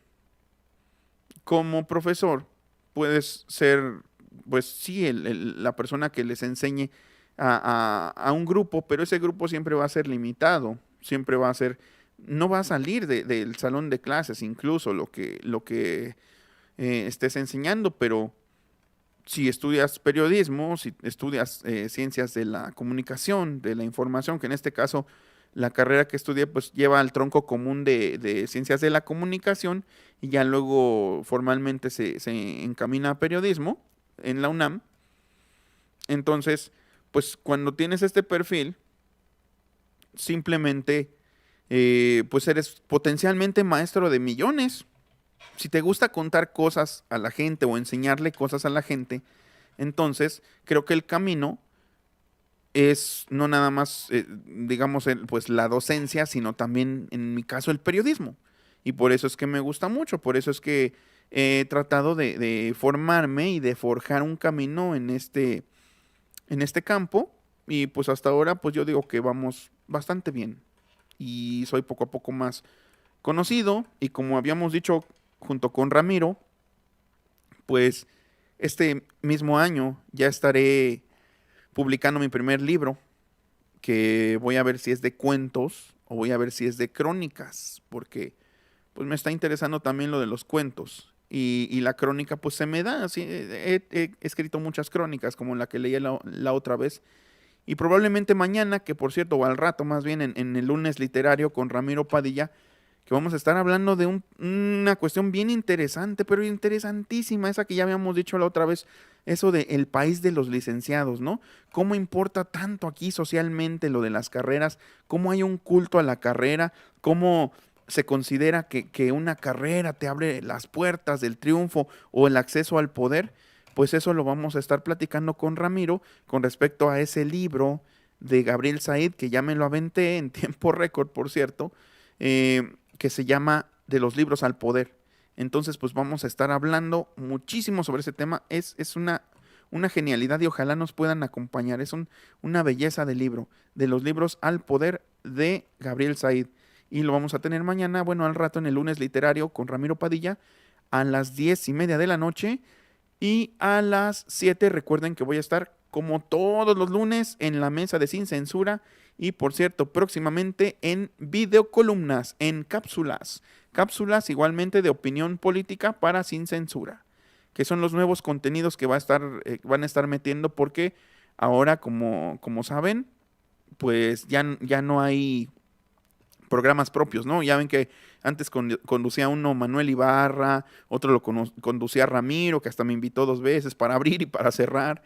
Speaker 1: Como profesor, puedes ser, pues sí, la persona que les enseñe a un grupo, pero ese grupo siempre va a ser limitado, siempre va a ser, no va a salir del salón de clases, incluso lo que estés enseñando, pero si estudias periodismo, si estudias ciencias de la comunicación, de la información, que en este caso la carrera que estudié pues lleva al tronco común de ciencias de la comunicación y ya luego formalmente se encamina a periodismo en la UNAM. Entonces, pues cuando tienes este perfil, simplemente pues eres potencialmente maestro de millones. Si te gusta contar cosas a la gente o enseñarle cosas a la gente, entonces creo que el camino es no nada más, digamos, pues la docencia, sino también, en mi caso, el periodismo. Y por eso es que me gusta mucho, por eso es que he tratado de formarme y de forjar un camino en este campo. Y pues hasta ahora, pues yo digo que vamos bastante bien. Y soy poco a poco más conocido. Y como habíamos dicho junto con Ramiro, pues este mismo año ya estaré publicando mi primer libro, que voy a ver si es de cuentos o voy a ver si es de crónicas, porque pues me está interesando también lo de los cuentos. Y la crónica, pues se me da. Así, he escrito muchas crónicas, como la que leí la otra vez. Y probablemente mañana, que por cierto, o al rato más bien, en el lunes literario con Ramiro Padilla, que vamos a estar hablando de una cuestión bien interesante, pero interesantísima, esa que ya habíamos dicho la otra vez, eso de el país de los licenciados, ¿no? ¿Cómo importa tanto aquí socialmente lo de las carreras? ¿Cómo hay un culto a la carrera? ¿Cómo se considera que una carrera te abre las puertas del triunfo o el acceso al poder? Pues eso lo vamos a estar platicando con Ramiro con respecto a ese libro de Gabriel Said, que ya me lo aventé en tiempo récord, por cierto, que se llama De los libros al poder. Entonces, pues vamos a estar hablando muchísimo sobre ese tema. Es una genialidad y ojalá nos puedan acompañar. Es una belleza de libro, De los libros al poder de Gabriel Said. Y lo vamos a tener mañana, bueno, al rato en el lunes literario con Ramiro Padilla a las 10:30 de la noche. Y a las 7 recuerden que voy a estar como todos los lunes en la mesa de Sin Censura y por cierto próximamente en videocolumnas, en cápsulas, cápsulas igualmente de opinión política para Sin Censura, que son los nuevos contenidos que van a estar metiendo porque ahora como saben pues ya no hay programas propios, ¿no? Ya ven que antes conducía uno Manuel Ibarra, otro lo conducía Ramiro, que hasta me invitó 2 veces para abrir y para cerrar,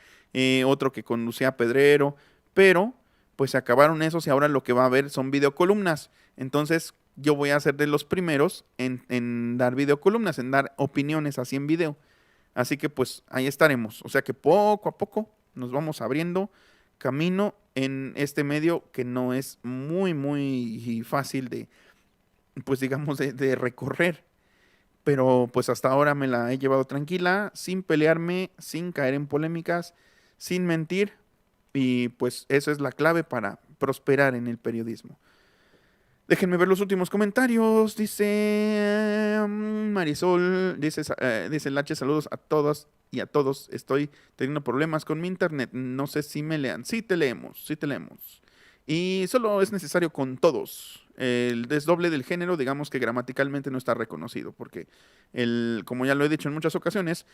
Speaker 1: otro que conducía Pedrero, pero pues se acabaron esos y ahora lo que va a haber son videocolumnas. Entonces yo voy a ser de los primeros en dar videocolumnas, en dar opiniones así en video. Así que pues ahí estaremos. O sea que poco a poco nos vamos abriendo camino en este medio que no es muy fácil pues digamos, de recorrer. Pero pues hasta ahora me la he llevado tranquila, sin pelearme, sin caer en polémicas, sin mentir. Y pues eso es la clave para prosperar en el periodismo. Déjenme ver los últimos comentarios. Dice Marisol, dice el H, saludos a todas y a todos. Estoy teniendo problemas con mi internet. No sé si me lean. Sí te leemos, sí te leemos. Y solo es necesario con todos. El desdoble del género, digamos que gramaticalmente no está reconocido, porque como ya lo he dicho en muchas ocasiones,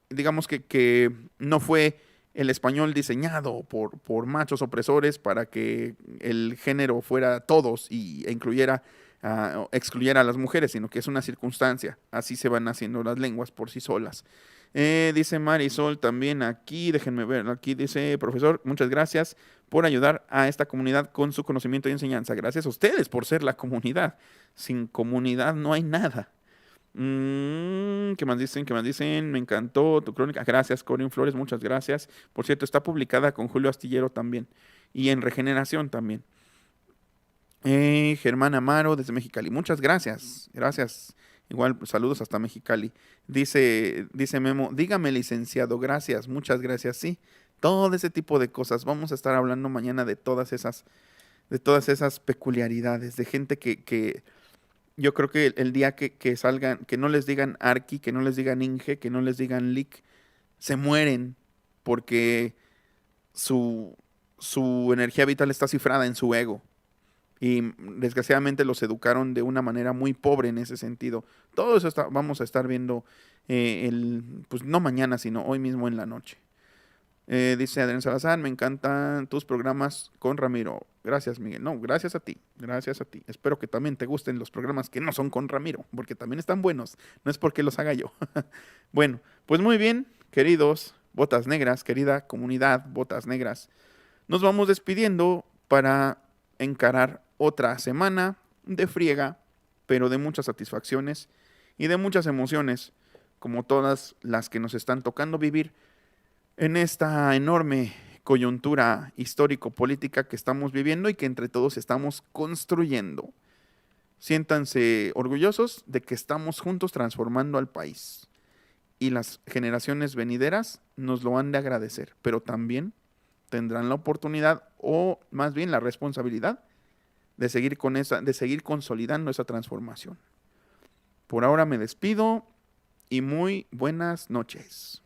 Speaker 1: digamos que no fue el español diseñado por machos opresores para que el género fuera todos e excluyera a las mujeres, sino que es una circunstancia. Así se van haciendo las lenguas por sí solas. Dice Marisol también aquí, déjenme ver, aquí dice, profesor, muchas gracias por ayudar a esta comunidad con su conocimiento y enseñanza. Gracias a ustedes por ser la comunidad. Sin comunidad no hay nada. ¿Qué más dicen? ¿Qué más dicen? Me encantó tu crónica. Gracias, Corín Flores, muchas gracias. Por cierto, está publicada con Julio Astillero también. Y en Regeneración también. Germán Amaro desde Mexicali. Muchas gracias. Gracias. Igual, saludos hasta Mexicali. Dice Memo, dígame licenciado, gracias, muchas gracias. Sí, todo ese tipo de cosas. Vamos a estar hablando mañana de todas esas peculiaridades, de gente que yo creo que el día que salgan, que no les digan Arqui, que no les digan Inge, que no les digan Lick, se mueren porque su energía vital está cifrada en su ego. Y desgraciadamente los educaron de una manera muy pobre en ese sentido. Todo eso vamos a estar viendo, pues no mañana, sino hoy mismo en la noche. Dice Adrián Salazar, me encantan tus programas con Ramiro. Gracias, Miguel. No, gracias a ti, gracias a ti. Espero que también te gusten los programas que no son con Ramiro, porque también están buenos. No es porque los haga yo. Bueno, pues muy bien, queridos Botas Negras, querida comunidad Botas Negras. Nos vamos despidiendo para encarar otra semana de friega, pero de muchas satisfacciones y de muchas emociones, como todas las que nos están tocando vivir en esta enorme coyuntura histórico-política que estamos viviendo y que entre todos estamos construyendo. Siéntanse orgullosos de que estamos juntos transformando al país. Y las generaciones venideras nos lo han de agradecer, pero también tendrán la oportunidad, o más bien la responsabilidad, de seguir consolidando esa transformación. Por ahora me despido y muy buenas noches.